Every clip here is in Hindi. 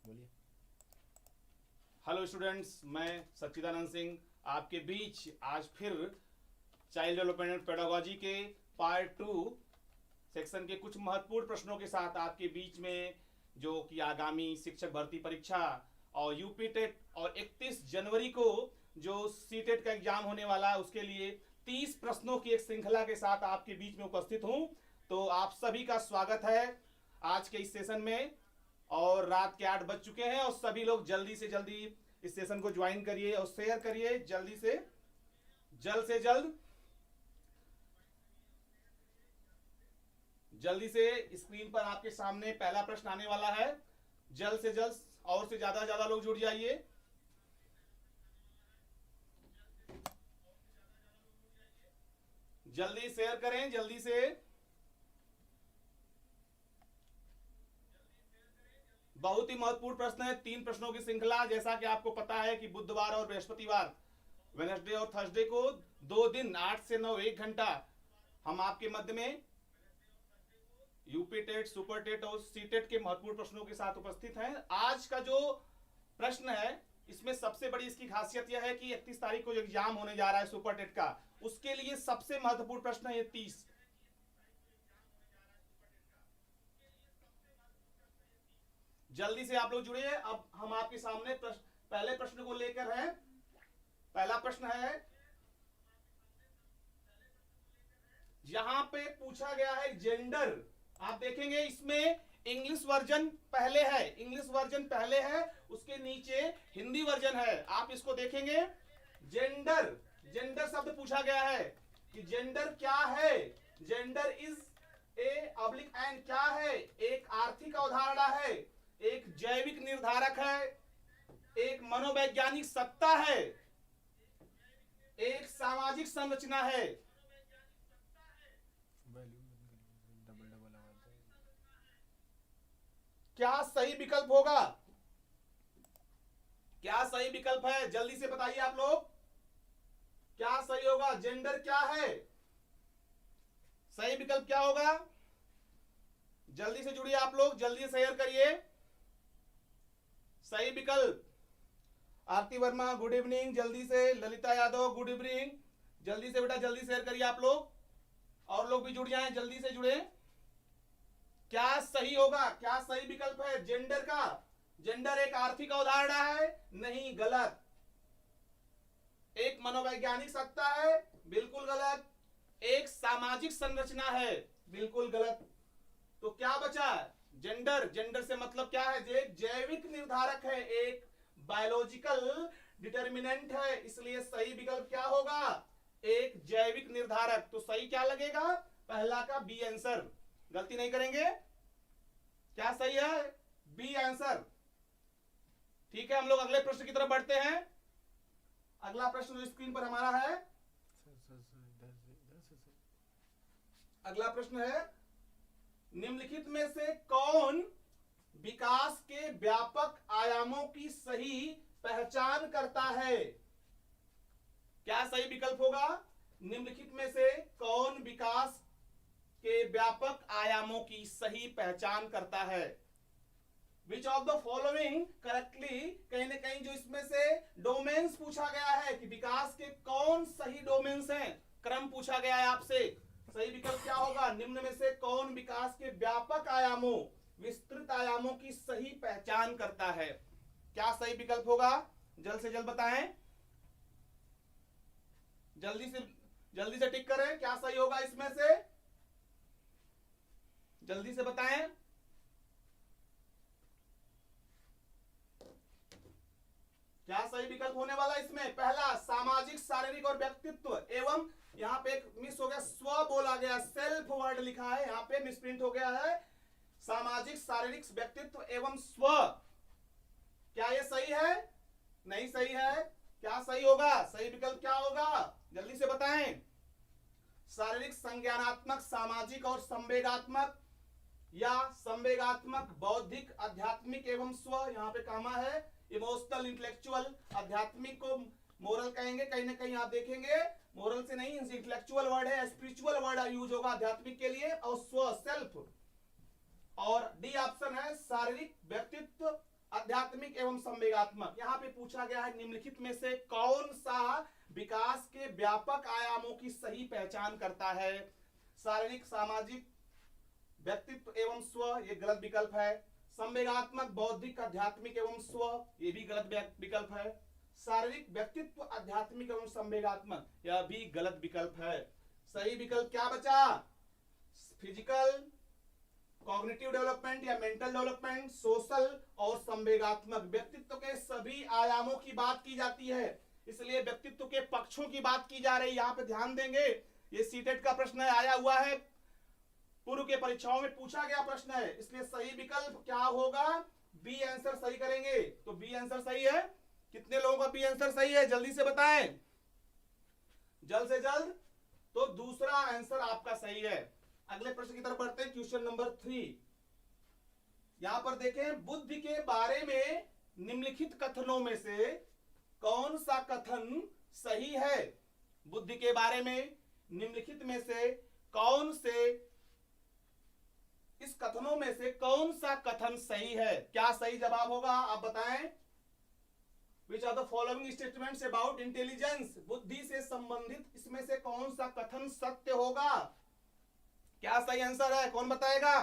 बोलिए। हेलो स्टूडेंट्स, मैं सच्चिदानंद सिंह आपके बीच आज फिर चाइल्ड डेवलपमेंट एंड पेडागोजी के पार्ट 2 सेक्शन के कुछ महत्वपूर्ण प्रश्नों के साथ आपके बीच में, जो कि आगामी शिक्षक भर्ती परीक्षा और यूपी टेट और 31 जनवरी को जो सी टेट का एग्जाम होने वाला है उसके लिए 30 प्रश्नों की एक श्रृंखला के साथ आपके बीच में उपस्थित हूं। तो आप सभी का स्वागत है आज के इस सेशन में। और रात के 8 बज चुके हैं और सभी लोग जल्दी से जल्दी इस सेशन को ज्वाइन करिए और शेयर करिए जल्द जल्दी से स्क्रीन पर आपके सामने पहला प्रश्न आने वाला है। जल्द से जल्द और से ज्यादा लोग जुड़ जाइए। जल्दी शेयर करें, जल्दी से। बहुत ही महत्वपूर्ण प्रश्न है, 3 प्रश्नों की श्रृंखला। जैसा कि आपको पता है कि बुधवार और बृहस्पतिवार, वेडनेसडे और थर्सडे को 2 दिन 8 से 9 1 घंटा हम आपके मध्य में यूपी टेट, सुपर टेट और सी टेट के महत्वपूर्ण प्रश्नों के साथ उपस्थित हैं। आज का जो प्रश्न है, इसमें सबसे बड़ी इसकी खासियत यह है कि 31 तारीख को जो एग्जाम होने जा रहा है सुपर टेट का, उसके लिए सबसे महत्वपूर्ण प्रश्न है 30। जल्दी से आप लोग जुड़िए। अब हम आपके सामने पहले प्रश्न को लेकर हैं। पहला प्रश्न है, यहां पे पूछा गया है जेंडर। आप देखेंगे इसमें इंग्लिश वर्जन पहले है, उसके नीचे हिंदी वर्जन है। आप इसको देखेंगे, जेंडर शब्द पूछा गया है कि जेंडर क्या है। Gender is a oblique an क्या है? एक आर्थिक अवधारणा है, एक जैविक निर्धारक है, एक मनोवैज्ञानिक सत्ता है, एक सामाजिक संरचना है। क्या सही विकल्प होगा? क्या सही विकल्प है? जल्दी से बताइए आप लोग, क्या सही होगा? जेंडर क्या है? सही विकल्प क्या होगा? जल्दी से जुड़िए आप लोग, जल्दी से शेयर करिए। सही विकल्प, आरती वर्मा गुड इवनिंग, जल्दी से। ललिता यादव गुड इवनिंग, जल्दी से बेटा, जल्दी शेयर करिए आप लोग। और लोग भी जुड़ जाएं, जल्दी से जुड़े। क्या सही होगा? क्या सही विकल्प है जेंडर का? जेंडर एक आर्थिक अवधारणा है? नहीं, गलत। एक मनोवैज्ञानिक सत्ता है? बिल्कुल गलत। एक सामाजिक संरचना है? बिल्कुल गलत। तो क्या बचा? जेंडर से मतलब क्या है? एक जैविक निर्धारक है, एक बायोलॉजिकल डिटर्मिनेंट है, इसलिए सही विकल्प क्या होगा? एक जैविक निर्धारक। तो सही क्या लगेगा? पहला का बी आंसर। गलती नहीं करेंगे। क्या सही है? B answer. ठीक है, हम लोग अगले प्रश्न की तरफ बढ़ते हैं। अगला प्रश्न जो स्क्रीन पर हमारा है, अगला प्रश्न है, निम्नलिखित में से कौन विकास के व्यापक आयामों की सही पहचान करता है? क्या सही विकल्प होगा? निम्नलिखित में से कौन विकास के व्यापक आयामों की सही पहचान करता है? विच ऑफ द फॉलोइंग करेक्टली, कहीं ना कहीं जो इसमें से डोमेन्स पूछा गया है कि विकास के कौन सही डोमेन्स हैं, क्रम पूछा गया है आपसे। सही विकल्प क्या होगा? निम्न में से कौन विकास के व्यापक आयामों, विस्तृत आयामों की सही पहचान करता है? क्या सही विकल्प होगा? जल्द से जल्द बताएं, जल्दी से टिक करें। क्या सही होगा इसमें से? जल्दी से बताएं। क्या सही विकल्प होने वाला इसमें? पहला सामाजिक, शारीरिक और व्यक्तित्व एवं, यहां पे एक मिस हो गया, स्व बोला गया, सेल्फ वर्ड लिखा है, यहां पे मिसप्रिंट हो गया है। सामाजिक, शारीरिक, व्यक्तित्व एवं स्व। क्या ये सही है? नहीं सही है। क्या सही होगा? सही विकल्प क्या होगा? जल्दी से बताएं। शारीरिक, संज्ञानात्मक, सामाजिक और संवेगात्मक, या संवेगात्मक, बौद्धिक, आध्यात्मिक एवं स्व, यहां पे कामा है, इमोशनल, इंटेलेक्चुअल। आध्यात्मिक को मोरल कहेंगे, कहीं ना कहीं आप देखेंगे मोरल से नहीं, इंटेलेक्चुअल वर्ड है, स्पिरिचुअल वर्ड यूज होगा आध्यात्मिक के लिए, और स्व, सेल्फ। और डी ऑप्शन है शारीरिक, व्यक्तित्व आध्यात्मिक एवं संवेगात्मक। यहां पे पूछा गया है निम्नलिखित में से कौन सा विकास के व्यापक आयामों की सही पहचान करता है? शारीरिक, सामाजिक, व्यक्तित्व एवं स्व, ये गलत विकल्प है। संवेगात्मक, बौद्धिक, आध्यात्मिक एवं स्व, ये भी गलत विकल्प है। शारीरिक, व्यक्तित्व, आध्यात्मिक एवं संवेगात्मक, यह भी गलत विकल्प है। सही विकल्प क्या बचा? फिजिकल, कॉग्निटिव डेवलपमेंट या मेंटल डेवलपमेंट, सोशल और संवेगात्मक। व्यक्तित्व के सभी आयामों की बात की जाती है, इसलिए व्यक्तित्व के पक्षों की बात की जा रही है। यहां पे ध्यान देंगे, ये सीटेट का प्रश्न है, आया हुआ है, पूर्व के परीक्षाओं में पूछा गया प्रश्न है, इसलिए सही विकल्प क्या होगा? बी आंसर सही करेंगे। तो बी आंसर सही है। कितने लोगों का बी आंसर सही है? जल्दी से बताएं, जल्द से जल्द। तो दूसरा आंसर आपका सही है। अगले प्रश्न की तरफ बढ़ते हैं, क्वेश्चन नंबर 3। यहां पर देखें, बुद्धि के बारे में निम्नलिखित कथनों में से कौन सा कथन सही है? बुद्धि के बारे में निम्नलिखित में से कौन से, इस कथनों में से कौन सा कथन सही है? क्या सही जवाब होगा आप बताएं। Which are the following statements about intelligence? बुद्धि से संबंधित इसमें से कौन सा कथन सत्य होगा? क्या सही आंसर है? कौन बताएगा?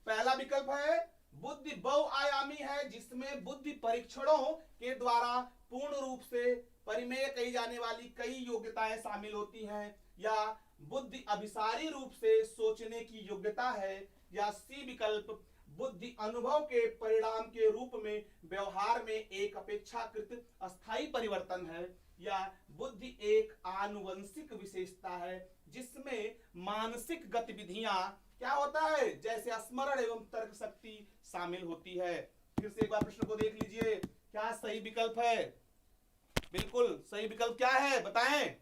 पहला विकल्प है बुद्धि बहुआयामी है, जिसमें बुद्धि परीक्षणों के द्वारा पूर्ण रूप से परिमेय कही जाने वाली कई योग्यताएं शामिल होती हैं। या बुद्धि अभिसारी रूप से सोचने की योग्यता है। या सी विकल्प बुद्धि अनुभव के परिणाम के रूप में व्यवहार में एक अपेक्षाकृत अस्थायी परिवर्तन है। या बुद्धि एक आनुवंशिक विशेषता है, जिसमें मानसिक गतिविधियां क्या होता है, जैसे स्मरण एवं तर्क शक्ति शामिल होती है। फिर से एक बार प्रश्न को देख लीजिए, क्या सही विकल्प है? बिल्कुल सही विकल्प क्या है बताएं।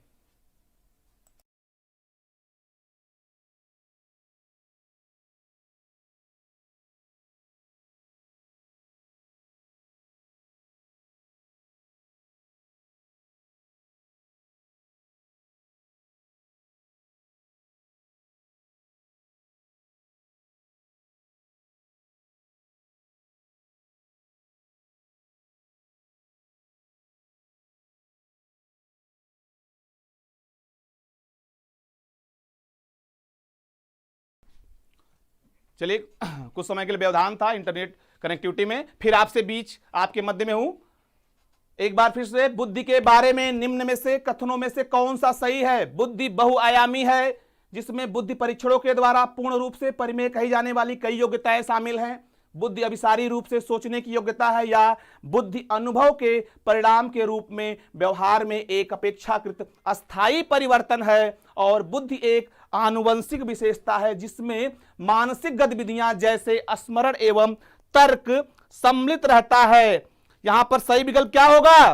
चलिए, कुछ समय के लिए व्यवधान था इंटरनेट कनेक्टिविटी में, फिर आपसे बीच आपके मध्य में हूं। एक बार फिर से, बुद्धि के बारे में निम्न में से कथनों में से कौन सा सही है? बुद्धि बहुआयामी है, जिसमें बुद्धि परीक्षणों के द्वारा पूर्ण रूप से परिमेय कही जाने वाली कई योग्यताएं शामिल हैं। बुद्धि अभिसारी रूप से सोचने की योग्यता है। या बुद्धि अनुभव के परिणाम के रूप में व्यवहार में एक अपेक्षाकृत अस्थायी परिवर्तन है। और बुद्धि एक आनुवंशिक विशेषता है, जिसमें मानसिक गतिविधियां जैसे स्मरण एवं तर्क सम्मिलित रहता है। यहां पर सही विकल्प क्या होगा?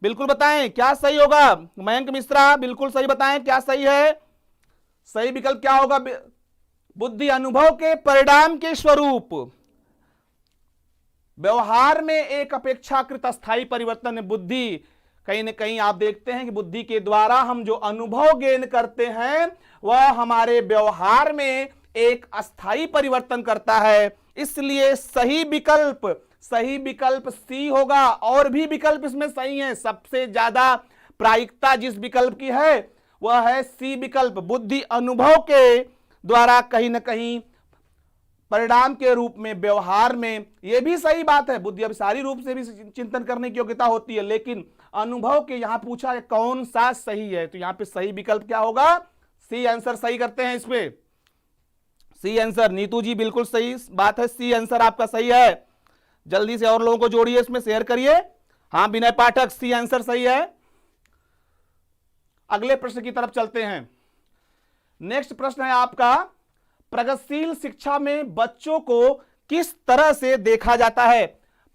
बिल्कुल बताएं, क्या सही होगा? मयंक मिश्रा बिल्कुल सही बताएं, क्या सही है? सही विकल्प क्या होगा? बुद्धि अनुभव के परिणाम के स्वरूप व्यवहार में एक अपेक्षाकृत अस्थायी परिवर्तन है। बुद्धि कहीं न कहीं आप देखते हैं कि बुद्धि के द्वारा हम जो अनुभव गेन करते हैं वह हमारे व्यवहार में एक अस्थायी परिवर्तन करता है। इसलिए सही विकल्प सी होगा। और भी विकल्प इसमें सही है, सबसे ज्यादा प्रायिकता जिस विकल्प की है वह है सी विकल्प। बुद्धि अनुभव के द्वारा कहीं न कहीं परिणाम के रूप में व्यवहार में, यह भी सही बात है, बुद्धि अभिसारी रूप से भी चिंतन करने की योग्यता होती है, लेकिन अनुभव के यहां पूछा है कौन सा सही है, तो यहां पे सही विकल्प क्या होगा? सी आंसर सही करते हैं इसमें, सी आंसर। नीतू जी बिल्कुल सही बात है, सी आंसर आपका सही है। जल्दी से और लोगों को जोड़िए, इसमें शेयर करिए। हाँ विनय पाठक, सी आंसर सही है। अगले प्रश्न की तरफ चलते हैं। नेक्स्ट प्रश्न है आपका, प्रगतिशील शिक्षा में बच्चों को किस तरह से देखा जाता है?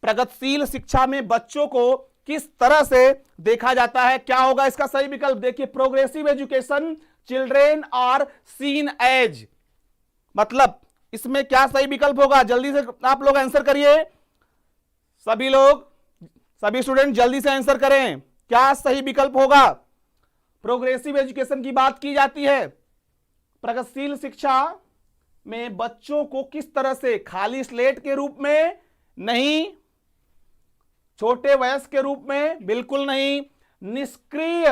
प्रगतिशील शिक्षा में बच्चों को किस तरह से देखा जाता है? क्या होगा इसका सही विकल्प? देखिए, progressive education children are seen as, मतलब इसमें क्या सही विकल्प होगा? जल्दी से आप लोग आंसर करिए, सभी स्टूडेंट जल्दी से आंसर करें, क्या सही विकल्प होगा? प्रोग्रेसिव एजुकेशन की बात की जाती है, प्रगतिशील शिक्षा में बच्चों को किस तरह से, खाली स्लेट के रूप में नहीं, छोटे वयस्क के रूप में बिल्कुल नहीं, निष्क्रिय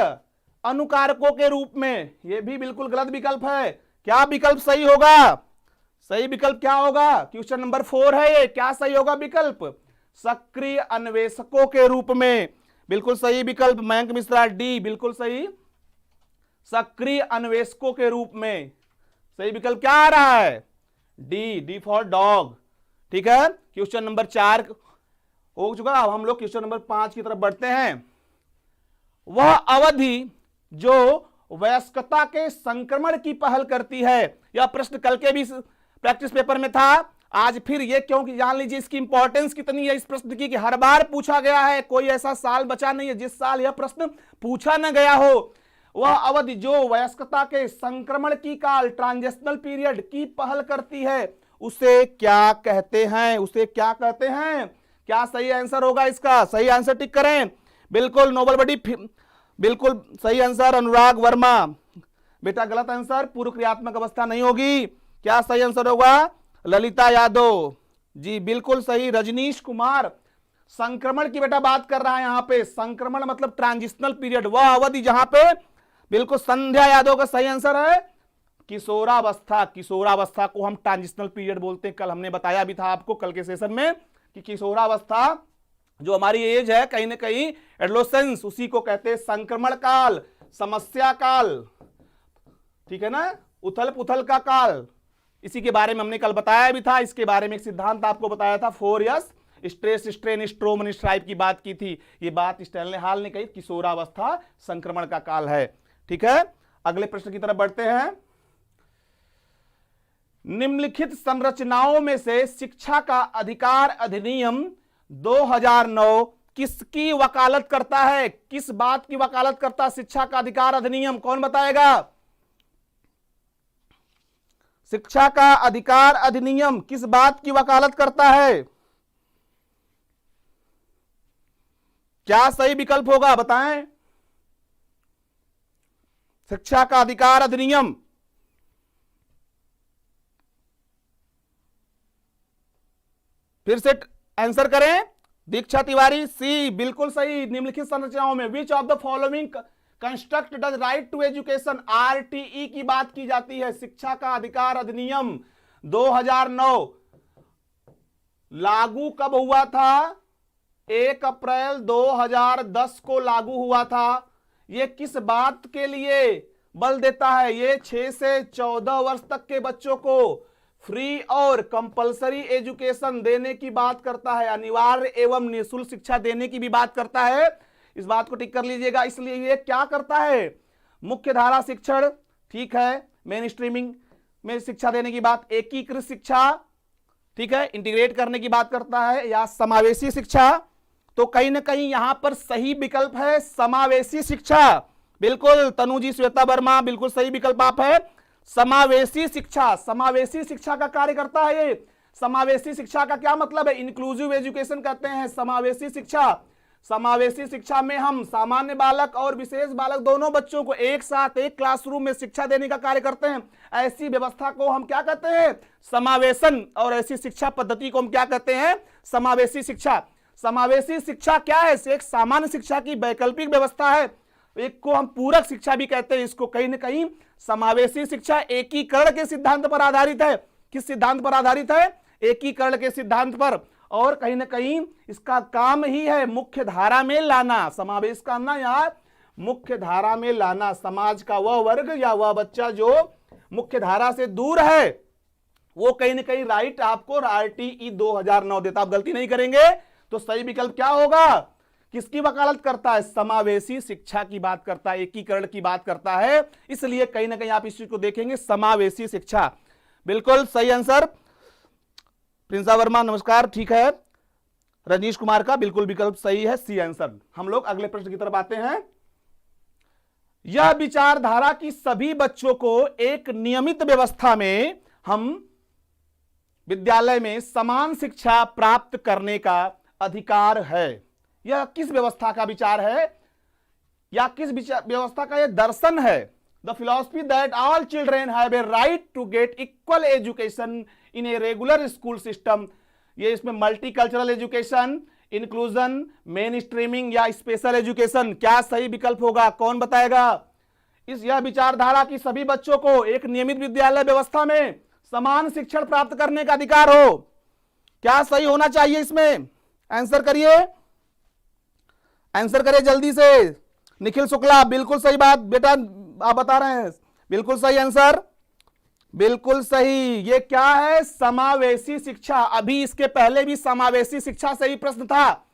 अनुकारकों के रूप में, यह भी बिल्कुल गलत विकल्प है। क्या विकल्प सही होगा? सही विकल्प क्या होगा? क्वेश्चन नंबर 4 है ये। क्या सही होगा विकल्प? सक्रिय अन्वेषकों के रूप में, बिल्कुल सही विकल्प मयंक मिश्रा, डी बिल्कुल सही, सक्रिय अन्वेषकों के रूप में। सही विकल्प क्या आ रहा है? D for dog. ठीक है, क्वेश्चन नंबर 4 हो चुका। अब हम लोग क्वेश्चन नंबर 5 की तरफ बढ़ते हैं। वह अवधि जो वयस्कता के संक्रमण की पहल करती है। यह प्रश्न कल के भी प्रैक्टिस पेपर में था, आज फिर ये, क्योंकि जान लीजिए इसकी इंपॉर्टेंस कितनी है इस प्रश्न की, कि हर बार पूछा गया है, कोई ऐसा साल बचा नहीं है जिस साल यह प्रश्न पूछा न गया हो। वह अवधि जो वयस्कता के संक्रमण की काल, ट्रांजिशनल पीरियड की पहल करती है, उसे क्या कहते हैं? उसे क्या कहते हैं? क्या सही आंसर होगा इसका? सही आंसर टिक करें। बिल्कुल नोबल बॉडी, बिल्कुल सही आंसर अनुराग वर्मा। बेटा गलत आंसर, पूर्व क्रियात्मक अवस्था नहीं होगी। क्या सही आंसर होगा? ललिता यादव जी बिल्कुल सही। रजनीश कुमार, संक्रमण की बेटा बात कर रहा है यहां पे, संक्रमण मतलब ट्रांजिशनल पीरियड, वह अवधि जहां पे, बिल्कुल संध्या यादव का सही आंसर है किशोरावस्था। किशोरावस्था को हम ट्रांजिशनल पीरियड बोलते हैं। कल हमने बताया भी था आपको कल के सेशन में कि किशोरावस्था जो हमारी एज है, कहीं ना कहीं एडोलेसेंस, उसी को कहते हैं संक्रमण काल, समस्या काल, ठीक है ना, उथल पुथल का काल। इसी के बारे में हमने कल बताया भी था। इसके बारे में एक सिद्धांत आपको बताया था, 4S, stress strain Strowman stripe की बात की थी। ये बात स्टैनले हॉल ने कही, किशोरावस्था संक्रमण का काल है। ठीक है, अगले प्रश्न की तरफ बढ़ते हैं। निम्नलिखित संरचनाओं में से शिक्षा का अधिकार अधिनियम 2009 किसकी वकालत करता है? किस बात की वकालत करता है शिक्षा का अधिकार अधिनियम? कौन बताएगा? शिक्षा का अधिकार अधिनियम किस बात की वकालत करता है? क्या सही विकल्प होगा बताएं? शिक्षा का अधिकार अधिनियम, फिर से आंसर करें। दीक्षा तिवारी, सी बिल्कुल सही। निम्नलिखित संरचनाओं में which of the following construct does right to education, RTE की बात की जाती है। शिक्षा का अधिकार अधिनियम 2009 लागू कब हुआ था? 1 अप्रैल 2010 को लागू हुआ था। यह किस बात के लिए बल देता है? यह 6 से 14 वर्ष तक के बच्चों को फ्री और कंपलसरी एजुकेशन देने की बात करता है, अनिवार्य एवं निःशुल्क शिक्षा देने की भी बात करता है। इस बात को टिक कर लीजिएगा। इसलिए ये क्या करता है? मुख्य धारा शिक्षण, ठीक है, मेन स्ट्रीमिंग में शिक्षा देने की बात, एकीकृत शिक्षा, ठीक है, इंटीग्रेट करने की बात करता है, या समावेशी शिक्षा। तो कहीं ना कहीं यहां पर सही विकल्प है समावेशी शिक्षा। बिल्कुल तनुजी श्वेता वर्मा, बिल्कुल सही विकल्प आप है समावेशी शिक्षा। समावेशी शिक्षा का कार्य करता है ये। समावेशी शिक्षा का क्या मतलब है? इंक्लूसिव एजुकेशन कहते हैं समावेशी शिक्षा। समावेशी शिक्षा में हम सामान्य बालक और विशेष बालक दोनों बच्चों को एक साथ एक क्लासरूम में शिक्षा देने का कार्य करते हैं। ऐसी व्यवस्था को हम क्या कहते हैं? समावेशन। और ऐसी शिक्षा पद्धति को हम क्या कहते हैं? समावेशी शिक्षा। समावेशी शिक्षा क्या है? एक सामान्य शिक्षा की वैकल्पिक व्यवस्था है। एक को हम पूरक शिक्षा भी कहते हैं। इसको कहीं ना कहीं समावेशी शिक्षा एकीकरण के सिद्धांत पर आधारित है। किस सिद्धांत पर आधारित है? एकीकरण के सिद्धांत पर। और कहीं ना कहीं इसका काम ही है मुख्य धारा में लाना, समावेश करना या मुख्य धारा में लाना समाज का वह वर्ग या वह बच्चा जो मुख्य धारा से दूर है, वो कहीं ना कहीं राइट आपको आरटीई 2009 देता। आप गलती नहीं करेंगे। तो सही विकल्प क्या होगा? किसकी वकालत करता है? समावेशी शिक्षा की बात करता है, एकीकरण की बात करता है। इसलिए कहीं ना कहीं आप इस चीज को देखेंगे, समावेशी शिक्षा। बिल्कुल सही आंसर। प्रिंसा वर्मा नमस्कार, ठीक है। रजनीश कुमार का बिल्कुल विकल्प सही है, सी आंसर। हम लोग अगले प्रश्न की तरफ आते हैं। यह विचारधारा की सभी बच्चों को एक नियमित व्यवस्था में हम विद्यालय में समान शिक्षा प्राप्त करने का अधिकार है। यह किस व्यवस्था का विचार है या किस व्यवस्था का यह दर्शन है? The philosophy that all children have a right to get equal education in a regular school system. ये इसमें multicultural education, inclusion, main streaming या स्पेशल एजुकेशन, क्या सही विकल्प होगा, कौन बताएगा? इस यह विचारधारा की सभी बच्चों को एक नियमित विद्यालय व्यवस्था में समान शिक्षण प्राप्त करने का अधिकार हो। क्या सही होना चाहिए इसमें? आंसर करिए, आंसर करिए जल्दी से। निखिल शुक्ला, बिल्कुल सही बात बेटा आप बता रहे हैं, बिल्कुल सही आंसर, बिल्कुल सही। ये क्या है? समावेशी शिक्षा। अभी इसके पहले भी समावेशी शिक्षा से ही प्रश्न था।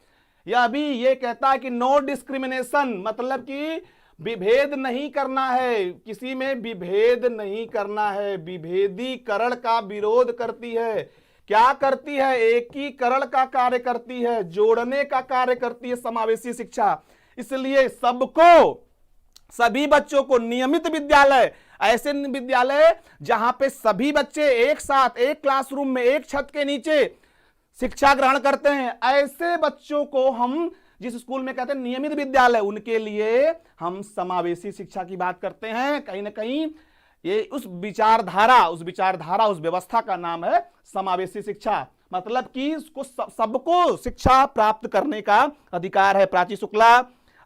यह अभी ये कहता है कि नो डिस्क्रिमिनेशन, मतलब कि विभेद नहीं करना है, किसी में विभेद नहीं करना है। विभेदीकरण का विरोध करती है। क्या करती है? एकीकरण का कार्य करती है, जोड़ने का कार्य करती है समावेशी शिक्षा। इसलिए सबको, सभी बच्चों को नियमित विद्यालय, ऐसे विद्यालय जहां पे सभी बच्चे एक साथ एक क्लासरूम में एक छत के नीचे शिक्षा ग्रहण करते हैं, ऐसे बच्चों को हम जिस स्कूल में कहते हैं नियमित विद्यालय, उनके लिए हम समावेशी शिक्षा की बात करते हैं। कहीं ना कहीं ये उस विचारधारा, उस व्यवस्था का नाम है समावेशी शिक्षा। मतलब कि इसको सबको शिक्षा प्राप्त करने का अधिकार है। प्राची शुक्ला,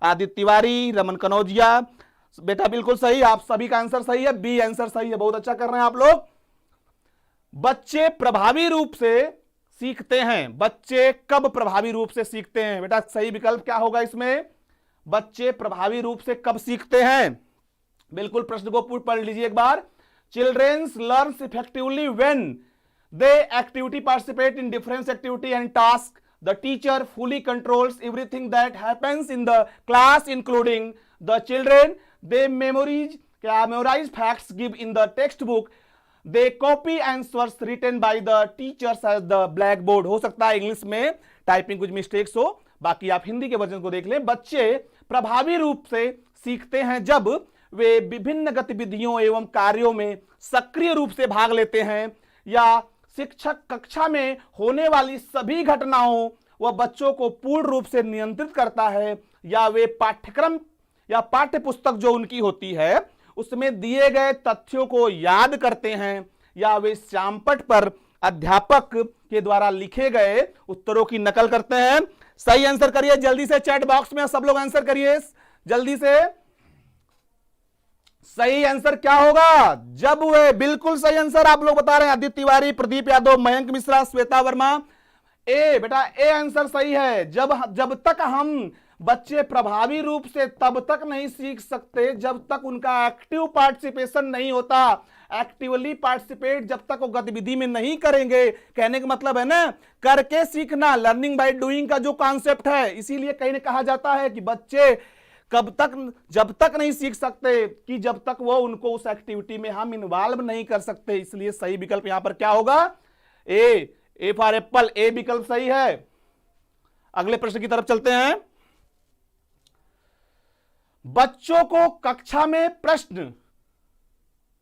आदित्य तिवारी, रमन कनौजिया, बेटा बिल्कुल सही, आप सभी का आंसर सही है, बी आंसर सही है, बहुत अच्छा कर रहे हैं आप लोग। बच्चे प्रभावी रूप से सीखते हैं। बच्चे कब प्रभावी रूप से सीखते हैं? बेटा सही विकल्प क्या होगा इसमें? बच्चे प्रभावी रूप से कब सीखते हैं? बिल्कुल प्रश्न को पढ़ लीजिए एक बार। Children's learns effectively when they activity participate in different activity and task. The teacher fully controls everything that happens in the class, including the children. They memorize facts given in the textbook. They copy answers written by the teachers as the blackboard. हो सकता है इंग्लिश में टाइपिंग कुछ मिस्टेक्स हो, बाकी आप हिंदी के वर्जन को देख लें। बच्चे प्रभावी रूप से सीखते हैं जब वे विभिन्न गतिविधियों एवं कार्यों में सक्रिय रूप से भाग लेते हैं, या शिक्षक कक्षा में होने वाली सभी घटनाओं व बच्चों को पूर्ण रूप से नियंत्रित करता है, या वे पाठ्यक्रम या पाठ्य पुस्तक जो उनकी होती है उसमें दिए गए तथ्यों को याद करते हैं, या वे श्यामपट पर अध्यापक के द्वारा लिखे गए उत्तरों की नकल करते हैं। सही आंसर करिए जल्दी से, चैट बॉक्स में सब लोग आंसर करिए जल्दी से। सही आंसर क्या होगा? जब वे, बिल्कुल सही आंसर आप लोग बता रहे हैं, आदित्य तिवारी, प्रदीप यादव, मयंक मिश्रा, श्वेता वर्मा। ए बेटा, ए आंसर सही है। जब तक हम बच्चे प्रभावी रूप से तब तक नहीं सीख सकते जब तक उनका एक्टिव पार्टिसिपेशन नहीं होता। एक्टिवली पार्टिसिपेट जब तक वो गतिविधि में नहीं करेंगे, कहने का मतलब है ना करके सीखना, लर्निंग बाय डूइंग का जो कॉन्सेप्ट है। इसीलिए कहीं ने कहा जाता है कि बच्चे कब तक, जब तक नहीं सीख सकते कि जब तक वो उनको उस एक्टिविटी में हम इन्वॉल्व नहीं कर सकते। इसलिए सही विकल्प यहां पर क्या होगा? ए फॉर एप्पल, ए विकल्प सही है। अगले प्रश्न की तरफ चलते हैं। बच्चों को कक्षा में प्रश्न,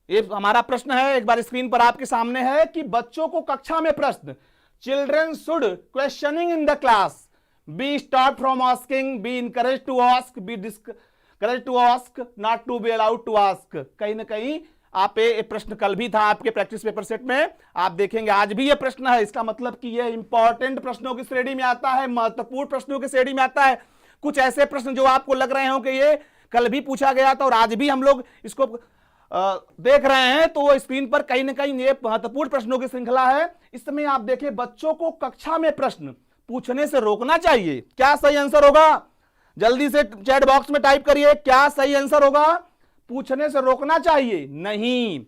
ये हमारा प्रश्न है, एक बार स्क्रीन पर आपके सामने है कि बच्चों को कक्षा में प्रश्न, children should questioning in the class, be stopped from asking, be encouraged to ask, be discouraged to ask, not to be allowed to ask। कहीं ना कहीं आप ये प्रश्न कल भी था आपके प्रैक्टिस पेपर सेट में, आप देखेंगे आज भी ये प्रश्न है। इसका मतलब कि ये इंपॉर्टेंट प्रश्नों की श्रेणी में आता है, महत्वपूर्ण प्रश्नों की श्रेणी में आता है। कुछ ऐसे प्रश्न जो आपको लग रहे हो कि ये कल भी पूछा गया था और आज भी हम लोग इसको देख रहे हैं, तो वो स्क्रीन पर कहीं ना कहीं ये महत्वपूर्ण प्रश्नों की श्रृंखला है। इस समय आप देखें, बच्चों को कक्षा में प्रश्न पूछने से रोकना चाहिए। क्या सही आंसर होगा? जल्दी से चैट बॉक्स में टाइप करिए, क्या सही आंसर होगा? पूछने से रोकना चाहिए नहीं,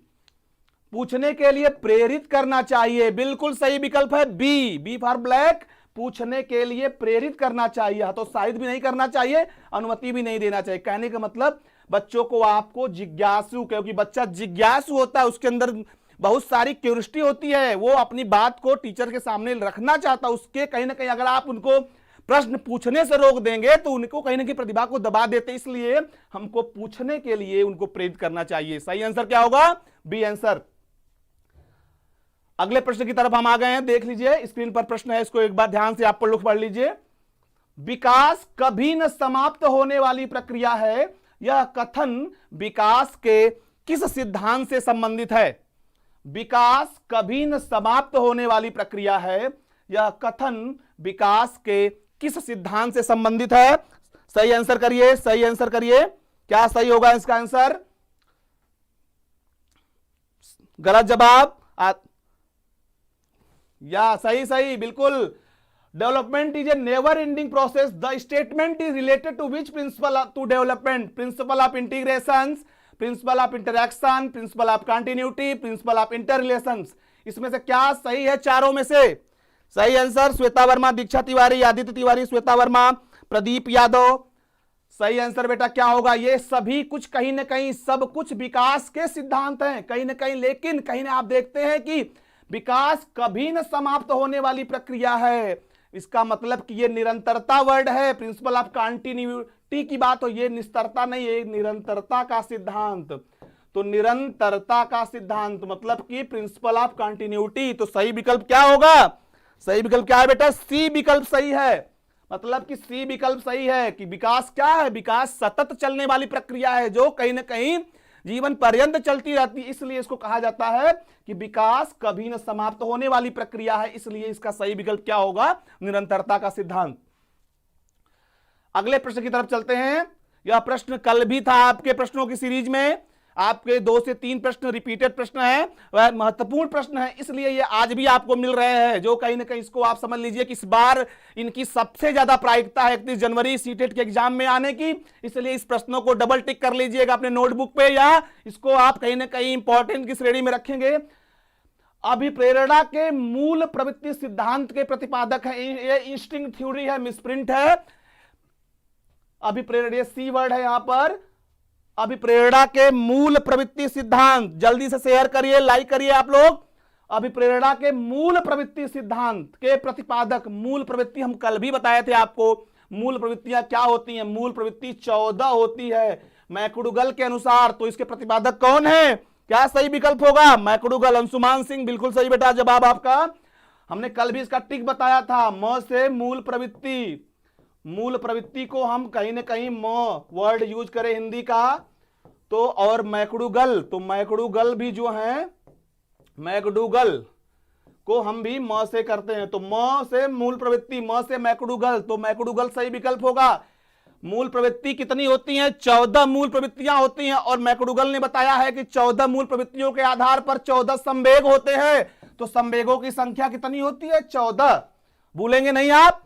पूछने के लिए प्रेरित करना चाहिए। बिल्कुल सही विकल्प है बी फॉर ब्लैक, पूछने के लिए प्रेरित करना चाहिए, हतोत्साहित भी नहीं करना चाहिए, अनुमति भी नहीं देना चाहिए। कहने का मतलब बच्चों को आपको जिज्ञासु, क्योंकि बच्चा जिज्ञासु होता है, उसके अंदर बहुत सारी क्यूरियोसिटी होती है, वो अपनी बात को टीचर के सामने रखना चाहता है। उसके कहीं ना कहीं अगर आप उनको प्रश्न पूछने से रोक देंगे तो उनको कहीं ना कहीं प्रतिभा को दबा देते। इसलिए हमको पूछने के लिए उनको प्रेरित करना चाहिए। सही आंसर क्या होगा? B answer. अगले प्रश्न की तरफ हम आ गए हैं, देख लीजिए स्क्रीन पर प्रश्न है, इसको एक बार ध्यान से आप पढ़ लीजिए। विकास कभी न समाप्त होने वाली प्रक्रिया है यह कथन विकास के किस सिद्धांत से संबंधित है? विकास कभी न समाप्त होने वाली प्रक्रिया है। यह कथन विकास के किस सिद्धांत से संबंधित है? सही आंसर करिए, सही आंसर करिए। क्या सही होगा इसका आंसर? गलत जवाब या सही? सही, बिल्कुल। Development is a never ending process. The statement is related to which principle to development? Principle of integration, principle of interaction, principle of continuity, principle of inter relations. इसमें से क्या सही है चारों में से? सही आंसर श्वेता वर्मा, दीक्षा तिवारी, आदित्य तिवारी, श्वेता वर्मा, प्रदीप यादव। सही आंसर बेटा क्या होगा? ये सभी कुछ कहीं ना कहीं सब कुछ विकास के सिद्धांत हैं कहीं ना कहीं, लेकिन कहीं ना आप देखते हैं कि विकास कभी न समाप्त होने वाली प्रक्रिया है। इसका मतलब कि ये निरंतरता वर्ड है। प्रिंसिपल ऑफ कंटिन्यूटी की बात हो, ये निस्तारता नहीं है, निरंतरता का सिद्धांत। तो निरंतरता का सिद्धांत मतलब कि प्रिंसिपल ऑफ कंटिन्यूटी। तो सही विकल्प क्या होगा? सही विकल्प क्या है बेटा? सी विकल्प सही है। मतलब कि सी विकल्प सही है कि विकास क्या है? विकास सतत चलने वाली प्रक्रिया है जो कहीं ना कहीं जीवन पर्यंत चलती रहती है, इसलिए इसको कहा जाता है कि विकास कभी न समाप्त होने वाली प्रक्रिया है। इसलिए इसका सही विकल्प क्या होगा? निरंतरता का सिद्धांत। अगले प्रश्न की तरफ चलते हैं। यह प्रश्न कल भी था आपके प्रश्नों की सीरीज में। आपके 2 से 3 प्रश्न रिपीटेड प्रश्न है, वह महत्वपूर्ण प्रश्न है, इसलिए ये आज भी आपको मिल रहे हैं। जो कहीं ना कहीं इसको आप समझ लीजिए कि इस बार इनकी सबसे ज्यादा प्रायिकता है 31 जनवरी सीटेट के एग्जाम में आने की। इसलिए इस प्रश्नों को डबल टिक कर लीजिएगा अपने नोटबुक पे, या इसको आप कहीं ना कहीं इंपॉर्टेंट की श्रेणी में रखेंगे। अभिप्रेरणा के मूल प्रवृत्ति सिद्धांत के प्रतिपादक है, ये इंस्टिंक्ट थ्योरी है, मिसप्रिंट है। अभिप्रेरणा सी वर्ड है यहां पर। अभिप्रेरणा के मूल प्रवृत्ति सिद्धांत, जल्दी से शेयर करिए, लाइक करिए आप लोग। अभिप्रेरणा के मूल प्रवृत्ति सिद्धांत के प्रतिपादक, मूल प्रवृत्ति हम कल भी बताए थे आपको। मूल प्रवृत्तियां क्या होती हैं? मूल प्रवृत्ति 14 होती है मैकडूगल के अनुसार। तो इसके प्रतिपादक कौन है? क्या सही विकल्प होगा? मैकडूगल। अंशुमान सिंह, बिल्कुल सही बेटा जवाब आपका। हमने कल भी इसका टिक बताया था। म से मूल प्रवृत्ति, मूल प्रवृत्ति को हम कहीं ना कहीं म वर्ड यूज करें हिंदी का तो, और मैकडूगल, तो मैकडूगल भी जो है, मैकडूगल को हम भी म से करते हैं। तो म से मूल प्रवृत्ति, म से मैकडूगल, तो मैकडूगल सही विकल्प होगा। मूल प्रवृत्ति कितनी होती हैं? 14 मूल प्रवृत्तियां होती हैं, और मैकडूगल ने बताया है कि 14 मूल प्रवृत्तियों के आधार पर 14 संवेग होते हैं। तो संवेगों की संख्या कितनी होती है? 14। भूलेंगे नहीं आप।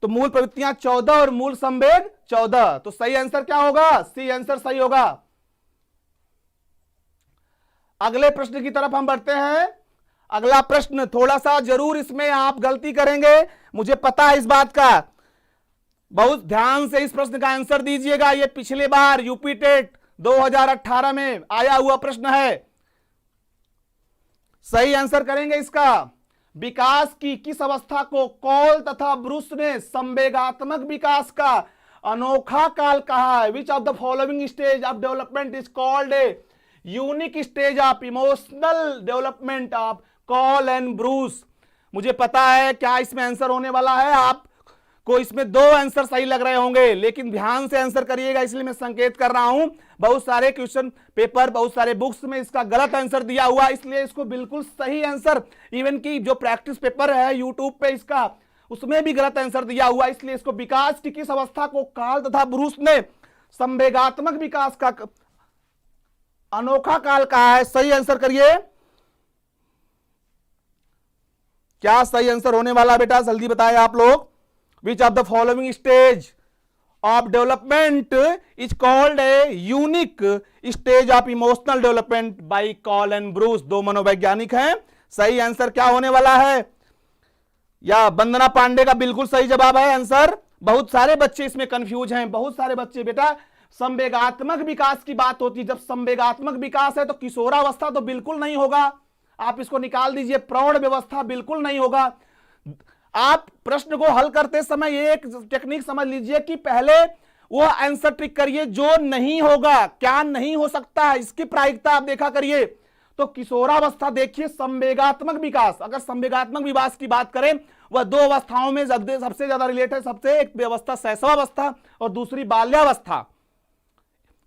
तो मूल प्रवृत्तियां 14 और मूल संवेग 14। तो सही आंसर क्या होगा? सी आंसर सही होगा। अगले प्रश्न की तरफ हम बढ़ते हैं। अगला प्रश्न थोड़ा सा जरूर इसमें आप गलती करेंगे, मुझे पता है इस बात का। बहुत ध्यान से इस प्रश्न का आंसर दीजिएगा। यह पिछले बार यूपी टेट 2018 में आया हुआ प्रश्न है। सही आंसर करेंगे इसका। विकास की किस अवस्था को कॉल तथा ब्रूस ने संवेगात्मक विकास का अनोखा काल कहा है? विच of the following stage of development is called a unique stage of emotional development of call and Bruce? मुझे पता है क्या इसमें आंसर होने वाला है। आपको इसमें 2 आंसर सही लग रहे होंगे, लेकिन ध्यान से आंसर करिएगा, इसलिए मैं संकेत कर रहा हूं। बहुत सारे क्वेश्चन पेपर, बहुत सारे बुक्स में इसका गलत आंसर दिया हुआ, इसलिए इसको बिल्कुल सही आंसर, इवन की जो प्रैक्टिस पेपर है यूट्यूब पे इसका, उसमें भी गलत आंसर दिया हुआ। इसलिए इसको विकास की किस अवस्था को काल तथा ब्रूस ने संवेगात्मक विकास का अनोखा काल कहा है। सही आंसर करिए। क्या सही आंसर होने वाला बेटा? जल्दी बताएं आप लोग। विच of the following stage of development is called a unique stage of emotional development bye call and Bruce? 2 मनोवैज्ञानिक हैं। सही आंसर क्या होने वाला है? या वंदना पांडे का बिल्कुल सही जवाब है आंसर। बहुत सारे बच्चे इसमें कंफ्यूज हैं, बहुत सारे बच्चे। बेटा संवेगात्मक विकास की बात होती है, जब संवेगात्मक विकास है तो किशोरावस्था तो बिल्कुल नहीं होगा, आप इसको निकाल दीजिए। प्रौढ़ व्यवस्था बिल्कुल नहीं होगा। आप प्रश्न को हल करते समय ये एक टेक्निक समझ लीजिए कि पहले वो आंसर ट्रिक करिए जो नहीं होगा, क्या नहीं हो सकता है, इसकी प्रायिकता आप देखा करिए। तो किशोरावस्था देखिए, संवेगात्मक विकास, अगर संवेगात्मक विकास की बात करें वह 2 अवस्थाओं में सबसे ज्यादा रिलेट है। सबसे एक व्यवस्था शैशवावस्था और दूसरी बाल्यावस्था।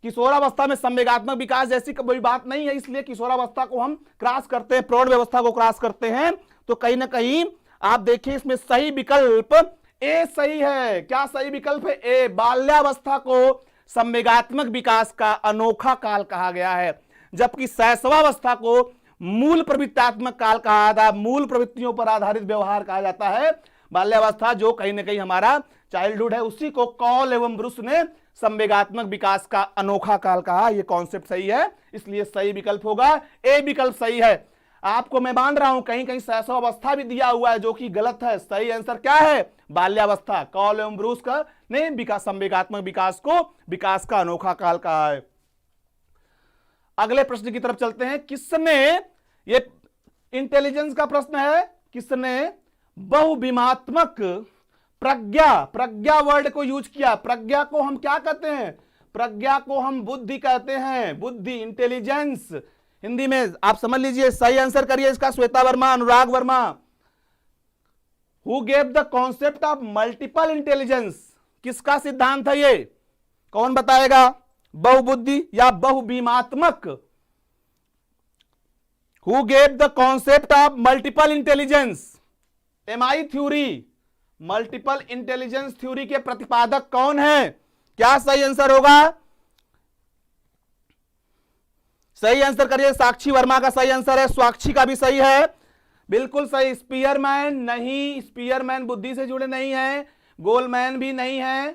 किशोरावस्था में संवेगात्मक विकास जैसी कोई बात नहीं है, इसलिए किशोरावस्था को हम क्रॉस करते हैं, प्रौढ़ व्यवस्था को क्रॉस करते हैं। तो कहीं ना कहीं आप देखिए इसमें सही विकल्प ए सही है। क्या सही विकल्प है? ए। बाल्यावस्था को संवेगात्मक विकास का अनोखा काल कहा गया है, जबकि शैशवावस्था को मूल प्रवृत्तात्मक काल कहा था, मूल प्रवृत्तियों पर आधारित व्यवहार कहा जाता है। बाल्यावस्था जो कहीं ना कहीं हमारा चाइल्डहुड है, उसी को कॉल एवं ब्रुस ने संवेगात्मक विकास का अनोखा काल कहा। यह कॉन्सेप्ट सही है, इसलिए सही विकल्प होगा ए विकल्प सही है। आपको मैं मान रहा हूं कहीं कहीं शैशवावस्था भी दिया हुआ है जो कि गलत है। सही आंसर क्या है? बाल्यावस्था। कॉल एवं ब्रूस का ने विकास संवेगात्मक विकास को विकास का अनोखा काल कहा है। अगले प्रश्न की तरफ चलते हैं। किसने, ये इंटेलिजेंस का प्रश्न है, किसने बहुविमात्मक प्रज्ञा वर्ड को यूज किया? प्रज्ञा को हम क्या कहते हैं? प्रज्ञा को हम बुद्धि कहते हैं, बुद्धि, इंटेलिजेंस हिंदी में आप समझ लीजिए। सही आंसर करिए इसका Shweta Verma, Anurag Verma. Who gave the concept of multiple intelligence? किसका सिद्धांत है ये? कौन बताएगा? बहुबुद्धि या बहुविमात्मक? Who gave the concept of multiple intelligence? MI theory, multiple intelligence theory के प्रतिपादक कौन है? क्या सही आंसर होगा? सही आंसर करिए। साक्षी वर्मा का सही आंसर है, स्वाक्षी का भी सही है, बिल्कुल सही। स्पीयरमैन नहीं, स्पीयरमैन बुद्धि से जुड़े नहीं है, गोलमैन भी नहीं है।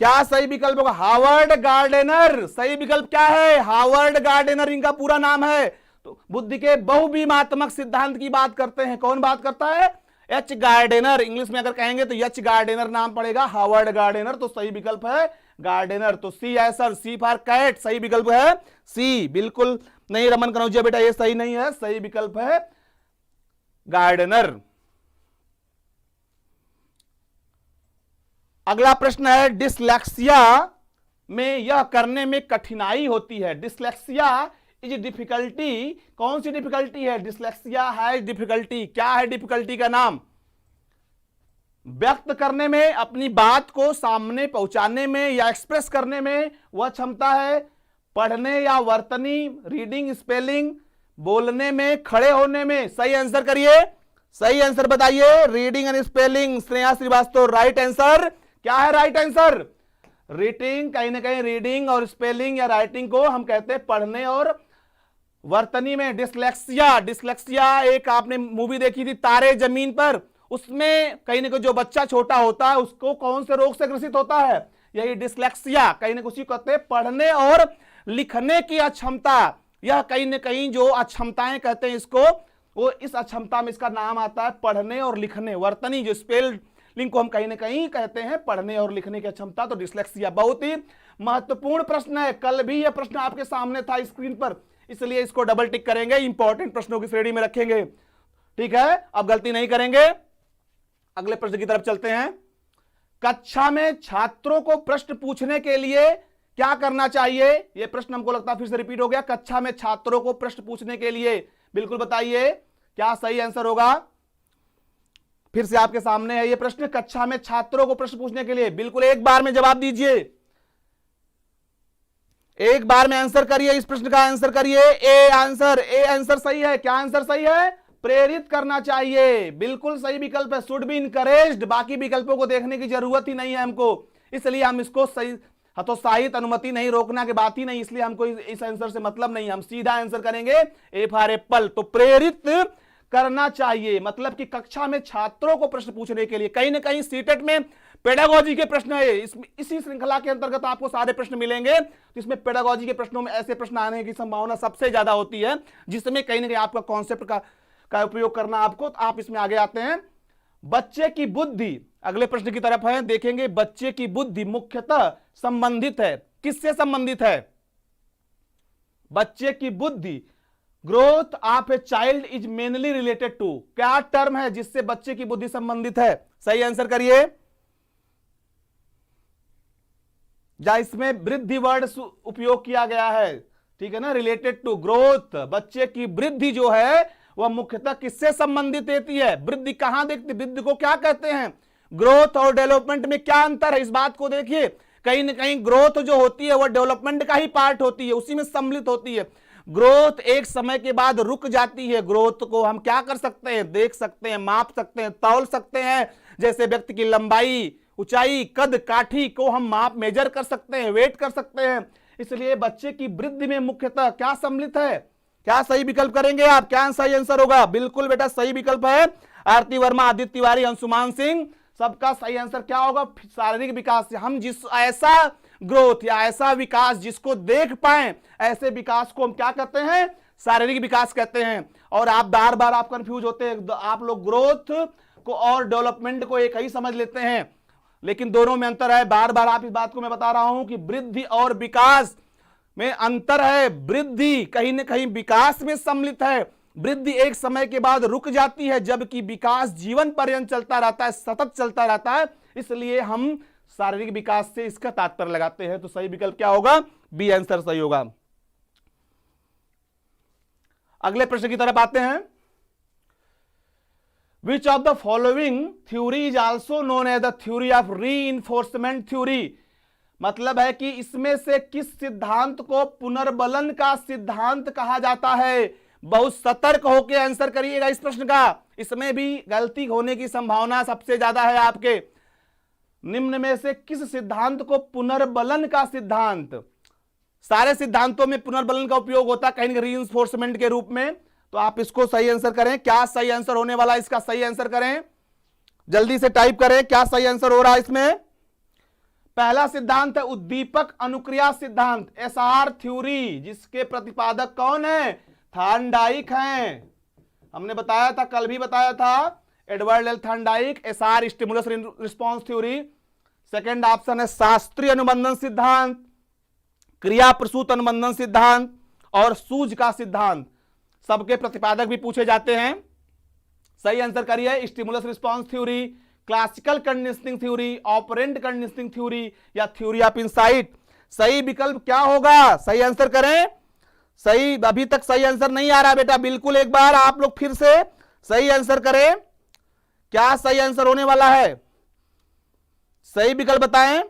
क्या सही विकल्प होगा? Harvard gardener. सही विकल्प क्या है? हार्वर्ड गार्डेनर इनका पूरा नाम है। तो बुद्धि के बहुविमात्मक सिद्धांत की बात करते हैं। कौन बात करता है? H gardener. इंग्लिश में अगर कहेंगे तो एच गार्डेनर नाम पड़ेगा, हार्वर्ड गार्डेनर। तो सही विकल्प है गार्डेनर। तो सी है सर, सी फॉर कैट सही विकल्प है सी। बिल्कुल नहीं रमन कनौजिया बेटा, ये सही नहीं है, सही विकल्प है गार्डेनर। अगला प्रश्न है, डिसलेक्सिया में यह करने में कठिनाई होती है। Dyslexia is difficulty. कौन सी डिफिकल्टी है? डिसलेक्सिया है डिफिकल्टी। क्या है डिफिकल्टी का नाम? व्यक्त करने में, अपनी बात को सामने पहुंचाने में या एक्सप्रेस करने में वह क्षमता है। पढ़ने या वर्तनी, रीडिंग, स्पेलिंग, बोलने में, खड़े होने में। सही आंसर करिए, सही आंसर बताइए। Reading and spelling, Sneha Srivastava right answer. क्या है राइट आंसर? रीडिंग, कहीं ना कहीं रीडिंग और स्पेलिंग या राइटिंग को हम कहते हैं पढ़ने और वर्तनी में। डिसलेक्सिया, डिसलेक्सिया एक आपने मूवी देखी थी तारे जमीन पर, उसमें कहीं ना कहीं जो बच्चा छोटा होता है उसको कौन से रोग से ग्रसित होता है? यही डिसलेक्सिया। कहीं ना कहीं उसी कहते हैं पढ़ने और लिखने की अक्षमता। यह कहीं ना कहीं जो अक्षमताएं कहते हैं इसको, वो इस अक्षमता में इसका नाम आता है पढ़ने और लिखने। वर्तनी जो स्पेलिंग को हम कहीं ना कहीं कहते हैं पढ़ने और लिखने की अक्षमता। तो डिसलेक्सिया बहुत ही महत्वपूर्ण प्रश्न है। कल भी यह प्रश्न आपके सामने था स्क्रीन पर, इसलिए इसको डबल टिक करेंगे, इंपॉर्टेंट प्रश्नों की श्रेणी में रखेंगे। ठीक है, अब गलती नहीं करेंगे। अगले प्रश्न की तरफ चलते हैं। कक्षा में छात्रों को प्रश्न पूछने के लिए क्या करना चाहिए? यह प्रश्न हमको लगता है फिर से रिपीट हो गया। कक्षा में छात्रों को प्रश्न पूछने के लिए बिल्कुल बताइए क्या सही आंसर होगा। फिर से आपके सामने है यह प्रश्न। कक्षा में छात्रों को प्रश्न पूछने के लिए बिल्कुल एक बार में जवाब दीजिए, एक बार में आंसर करिए। इस प्रश्न का आंसर करिए। ए आंसर, ए आंसर सही है। क्या आंसर सही है? प्रेरित करना चाहिए, बिल्कुल सही विकल्प है। Should be encouraged. बाकी विकल्पों को देखने की जरूरत ही नहीं है हमको, इसलिए हम इसको सही हतोत्साहित, अनुमति नहीं, रोकना की बात ही नहीं, इसलिए हमको इस आंसर से मतलब नहीं। हम सीधा आंसर करेंगे ए फॉर एप्पल। तो प्रेरित करना चाहिए मतलब कि कक्षा में छात्रों को प्रश्न पूछने के लिए। कहीं ना कहीं सीटेट में पेडागोजी के प्रश्न है, इसी श्रृंखला के अंतर्गत आपको सारे प्रश्न मिलेंगे। तो इसमें पेडागोजी के प्रश्नों में ऐसे प्रश्न आने की संभावना सबसे ज्यादा होती है जिसमें कहीं ना कहीं आपका कॉन्सेप्ट का उपयोग करना आपको, तो आप इसमें आगे आते हैं। बच्चे की बुद्धि, अगले प्रश्न की तरफ है, देखेंगे। बच्चे की बुद्धि मुख्यतः संबंधित है, किससे संबंधित है? बच्चे की बुद्धि, growth of a child is mainly related to. क्या टर्म है जिससे बच्चे की बुद्धि संबंधित है? सही आंसर करिए। या इसमें वृद्धि वर्ड उपयोग किया गया है, ठीक है ना, रिलेटेड टू ग्रोथ। बच्चे की वृद्धि जो है वह मुख्यतः किससे संबंधित रहती है? वृद्धि कहां देखती, वृद्धि को क्या कहते हैं? ग्रोथ और डेवलपमेंट में क्या अंतर है? इस बात को देखिए। कहीं ना कहीं ग्रोथ जो होती है वो डेवलपमेंट का ही पार्ट होती है, उसी में सम्मिलित होती है। ग्रोथ एक समय के बाद रुक जाती है। ग्रोथ को हम क्या कर सकते हैं, देख सकते हैं, माप सकते हैं, तौल सकते हैं। जैसे व्यक्ति की लंबाई, ऊंचाई, कद काठी को हम माप मेजर कर सकते हैं, वेट कर सकते हैं। इसलिए बच्चे की वृद्धि में मुख्यतः क्या सम्मिलित है? क्या सही विकल्प करेंगे आप? क्या सही आंसर होगा? बिल्कुल बेटा सही विकल्प है। आरती वर्मा, आदित्य तिवारी, अंशुमान सिंह, सबका सही आंसर क्या होगा? शारीरिक विकास। हम जिस ऐसा ग्रोथ या ऐसा विकास जिसको देख पाए, ऐसे विकास को हम क्या कहते हैं? शारीरिक विकास कहते हैं। और आप बार बार आप कंफ्यूज होते हैं, आप लोग ग्रोथ को और डेवलपमेंट को एक ही समझ लेते हैं, लेकिन दोनों में अंतर है। बार बार आप इस बात को मैं बता रहा हूं कि वृद्धि और विकास में अंतर है। वृद्धि कहीं ना कहीं विकास में सम्मिलित है। वृद्धि एक समय के बाद रुक जाती है, जबकि विकास जीवन पर्यंत चलता रहता है, सतत चलता रहता है। इसलिए हम शारीरिक विकास से इसका तात्पर्य लगाते हैं। तो सही विकल्प क्या होगा? बी आंसर सही होगा। अगले प्रश्न की तरफ आते हैं। Which of the following theory is also known as the theory of reinforcement theory? मतलब है कि इसमें से किस सिद्धांत को पुनर्बलन का सिद्धांत कहा जाता है? बहुत सतर्क होकर आंसर करिएगा इस प्रश्न का। इसमें भी गलती होने की संभावना सबसे ज्यादा है आपके। निम्न में से किस सिद्धांत को पुनर्बलन का सिद्धांत? सारे सिद्धांतों में पुनर्बलन का उपयोग होता है कहीं ना कहीं रीइंफोर्समेंट के रूप में। तो आप इसको सही आंसर करें। क्या सही आंसर होने वाला? इसका सही आंसर करें, जल्दी से टाइप करें। क्या सही आंसर हो रहा है इसमें? पहला सिद्धांत है उद्दीपक अनुक्रिया सिद्धांत, एसआर थ्योरी, जिसके प्रतिपादक कौन है? थॉर्नडाइक हैं। हमने बताया था, कल भी बताया था, Edward L Thorndike, SR stimulus response theory. Second option है शास्त्रीय अनुबंधन सिद्धांत, क्रिया प्रसूत अनुबंधन सिद्धांत और सूज का सिद्धांत। सबके प्रतिपादक भी पूछे जाते हैं। सही आंसर करिए। Stimulus response theory, classical conditioning theory, operant conditioning theory या थ्योरी ऑफ इनसाइट। सही विकल्प क्या होगा? सही आंसर करें। सही, अभी तक सही आंसर नहीं आ रहा बेटा, बिल्कुल एक बार आप लोग फिर से सही आंसर करें। क्या सही आंसर होने वाला है? सही विकल्प बताएं।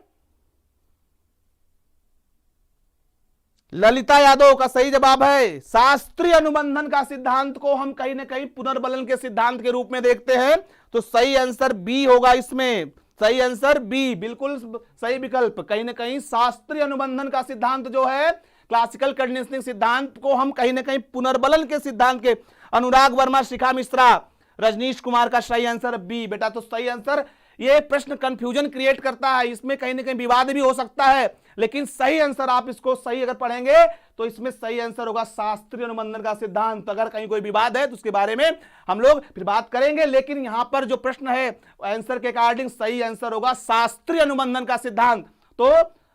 ललिता यादव का सही जवाब है शास्त्रीय अनुबंधन का सिद्धांत को हम कहीं ना कहीं पुनर्बलन के सिद्धांत के रूप में देखते हैं। तो सही आंसर बी होगा इसमें। सही आंसर बी, बिल्कुल सही विकल्प। कहीं ना कहीं शास्त्रीय अनुबंधन का सिद्धांत जो है, क्लासिकल कंडीशनिंग सिद्धांत को हम कहीं ना कहीं पुनर्बलन के सिद्धांत के। अनुराग वर्मा, शिखा मिश्रा, रजनीश कुमार का सही आंसर बी बेटा। तो सही आंसर, ये प्रश्न कंफ्यूजन क्रिएट करता है, इसमें कहीं ना कहीं विवाद भी हो सकता है, लेकिन सही आंसर आप इसको सही अगर पढ़ेंगे तो इसमें सही आंसर होगा शास्त्रीय अनुबंधन का सिद्धांत। अगर कहीं कोई विवाद है तो उसके बारे में हम लोग फिर बात करेंगे, लेकिन यहां पर जो प्रश्न है आंसर के अकॉर्डिंग सही आंसर होगा शास्त्रीय अनुबंधन का सिद्धांत। तो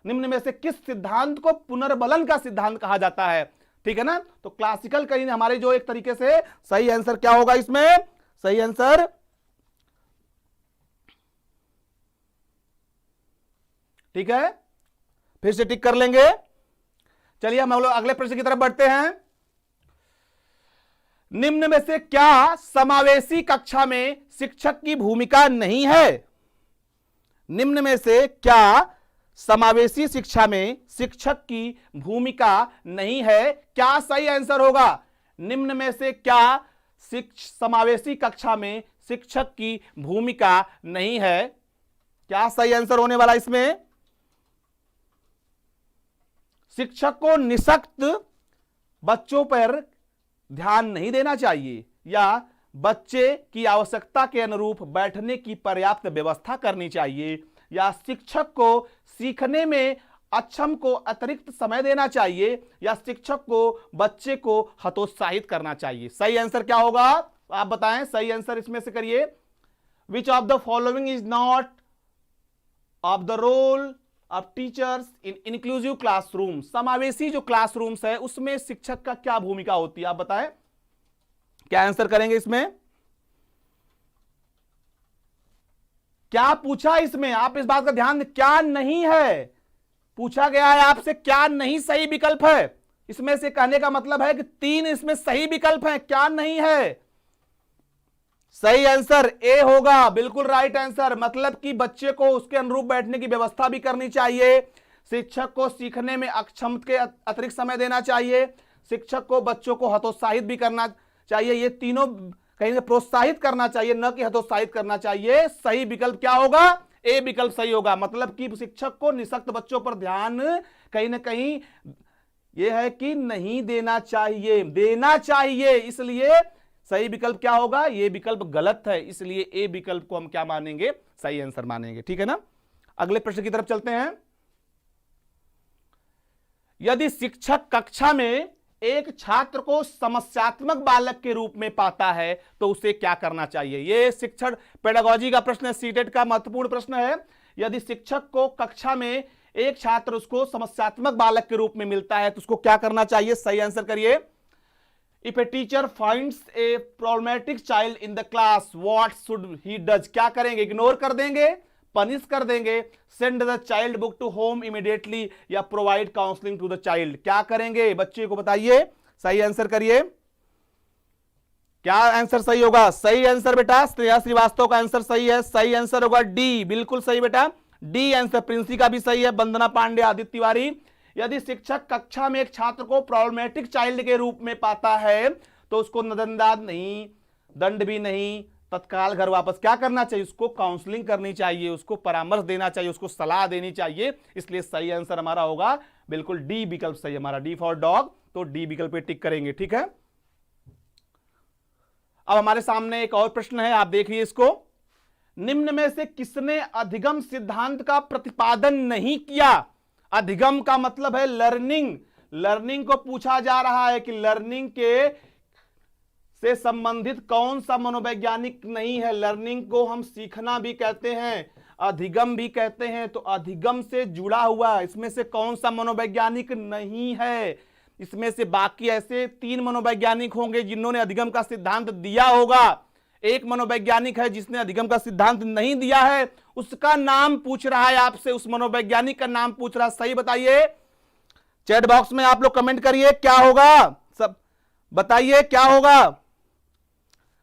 निम्न में से किस सिद्धांत को पुनर्बलन का सिद्धांत कहा जाता है? ठीक है ना। तो क्लासिकल कहीं हमारे जो एक तरीके से सही आंसर क्या होगा इसमें? सही आंसर ठीक है, फिर से टिक कर लेंगे। चलिए हम लोग अगले प्रश्न की तरफ बढ़ते हैं। निम्न में से क्या समावेशी कक्षा में शिक्षक की भूमिका नहीं है? निम्न में से क्या समावेशी शिक्षा में शिक्षक की भूमिका नहीं है? क्या सही आंसर होगा? निम्न में से क्या समावेशी कक्षा में शिक्षक की भूमिका नहीं है? क्या सही आंसर होने वाला इसमें? शिक्षक को निःशक्त बच्चों पर ध्यान नहीं देना चाहिए या बच्चे की आवश्यकता के अनुरूप बैठने की पर्याप्त व्यवस्था करनी चाहिए या शिक्षक को सीखने में अक्षम को अतिरिक्त समय देना चाहिए या शिक्षक को बच्चे को हतोत्साहित करना चाहिए? सही आंसर क्या होगा आप बताएं। सही आंसर इसमें से करिए। Which of the following is not of the role of teachers in inclusive classroom? समावेशी जो क्लासरूम्स है उसमें शिक्षक का क्या भूमिका होती है आप बताएं। क्या आंसर करेंगे इसमें? क्या पूछा इसमें? आप इस बात का ध्यान, क्या नहीं है पूछा गया है आपसे, क्या नहीं सही विकल्प है इसमें से? कहने का मतलब है कि 3 इसमें सही विकल्प हैं, क्या नहीं है? सही आंसर ए होगा, बिल्कुल राइट आंसर। मतलब कि बच्चे को उसके अनुरूप बैठने की व्यवस्था भी करनी चाहिए, शिक्षक को सीखने में अक्षम के अतिरिक्त समय देना चाहिए, शिक्षक को बच्चों को हतोत्साहित भी करना चाहिए। ये तीनों कहीं ना प्रोत्साहित करना चाहिए, न कि हतोत्साहित करना चाहिए। सही विकल्प क्या होगा? ए विकल्प सही होगा। मतलब कि शिक्षक को निःशक्त बच्चों पर ध्यान कहीं ना कहीं यह है कि नहीं देना चाहिए, देना चाहिए। इसलिए सही विकल्प क्या होगा? ये विकल्प गलत है, इसलिए ए विकल्प को हम क्या मानेंगे? सही आंसर मानेंगे। ठीक है ना। अगले प्रश्न की तरफ चलते हैं। यदि शिक्षक कक्षा में एक छात्र को समस्यात्मक बालक के रूप में पाता है तो उसे क्या करना चाहिए? यह शिक्षण पेडागोजी का प्रश्न है, सीटेट का महत्वपूर्ण प्रश्न है। यदि शिक्षक को कक्षा में एक छात्र उसको समस्यात्मक बालक के रूप में मिलता है तो उसको क्या करना चाहिए? सही आंसर करिए। If a teacher finds a problematic child in the class what should he does? क्या करेंगे? इग्नोर कर देंगे, पनिश कर देंगे, send the child book to home immediately, या provide counselling to the child? क्या करेंगे? बच्चे को बताइए, सही आंसर करिए। क्या आंसर सही होगा? सही आंसर बेटा स्नेहा श्रीवास्तव का आंसर सही है। सही आंसर होगा डी, बिल्कुल सही बेटा, डी आंसर। प्रिंसी का भी सही है, वंदना पांडे, आदित्य तिवारी। यदि शिक्षक कक्षा में एक छात्र को प्रॉब्लमेटिक चाइल्ड के रूप में पाता है तो उसको नजरअंदाज नहीं, दंड भी नहीं, तत्काल घर वापस क्या करना चाहिए? उसको काउंसलिंग करनी चाहिए, उसको परामर्श देना चाहिए, उसको सलाह देनी चाहिए। इसलिए सही आंसर हमारा होगा बिल्कुल डी विकल्प सही हमारा, डी फॉर डॉग। तो डी विकल्प पे टिक करेंगे। ठीक है। अब हमारे सामने एक और प्रश्न है, आप देखिए इसको। निम्न में से किसने अधिगम सिद्धांत का प्रतिपादन नहीं किया? अधिगम का मतलब है लर्निंग। लर्निंग को पूछा जा रहा है कि लर्निंग के से संबंधित कौन सा मनोवैज्ञानिक नहीं है? लर्निंग को हम सीखना भी कहते हैं, अधिगम भी कहते हैं। तो अधिगम से जुड़ा हुआ इसमें से कौन सा मनोवैज्ञानिक नहीं है? इसमें से बाकी ऐसे 3 मनोवैज्ञानिक होंगे जिन्होंने अधिगम का सिद्धांत दिया होगा। एक मनोवैज्ञानिक है जिसने अधिगम का सिद्धांत नहीं दिया है, उसका नाम पूछ रहा है आपसे, उस मनोवैज्ञानिक का नाम पूछ रहा है। सही बताइए, चैट बॉक्स में आप लोग कमेंट करिए क्या होगा, सब बताइए क्या होगा।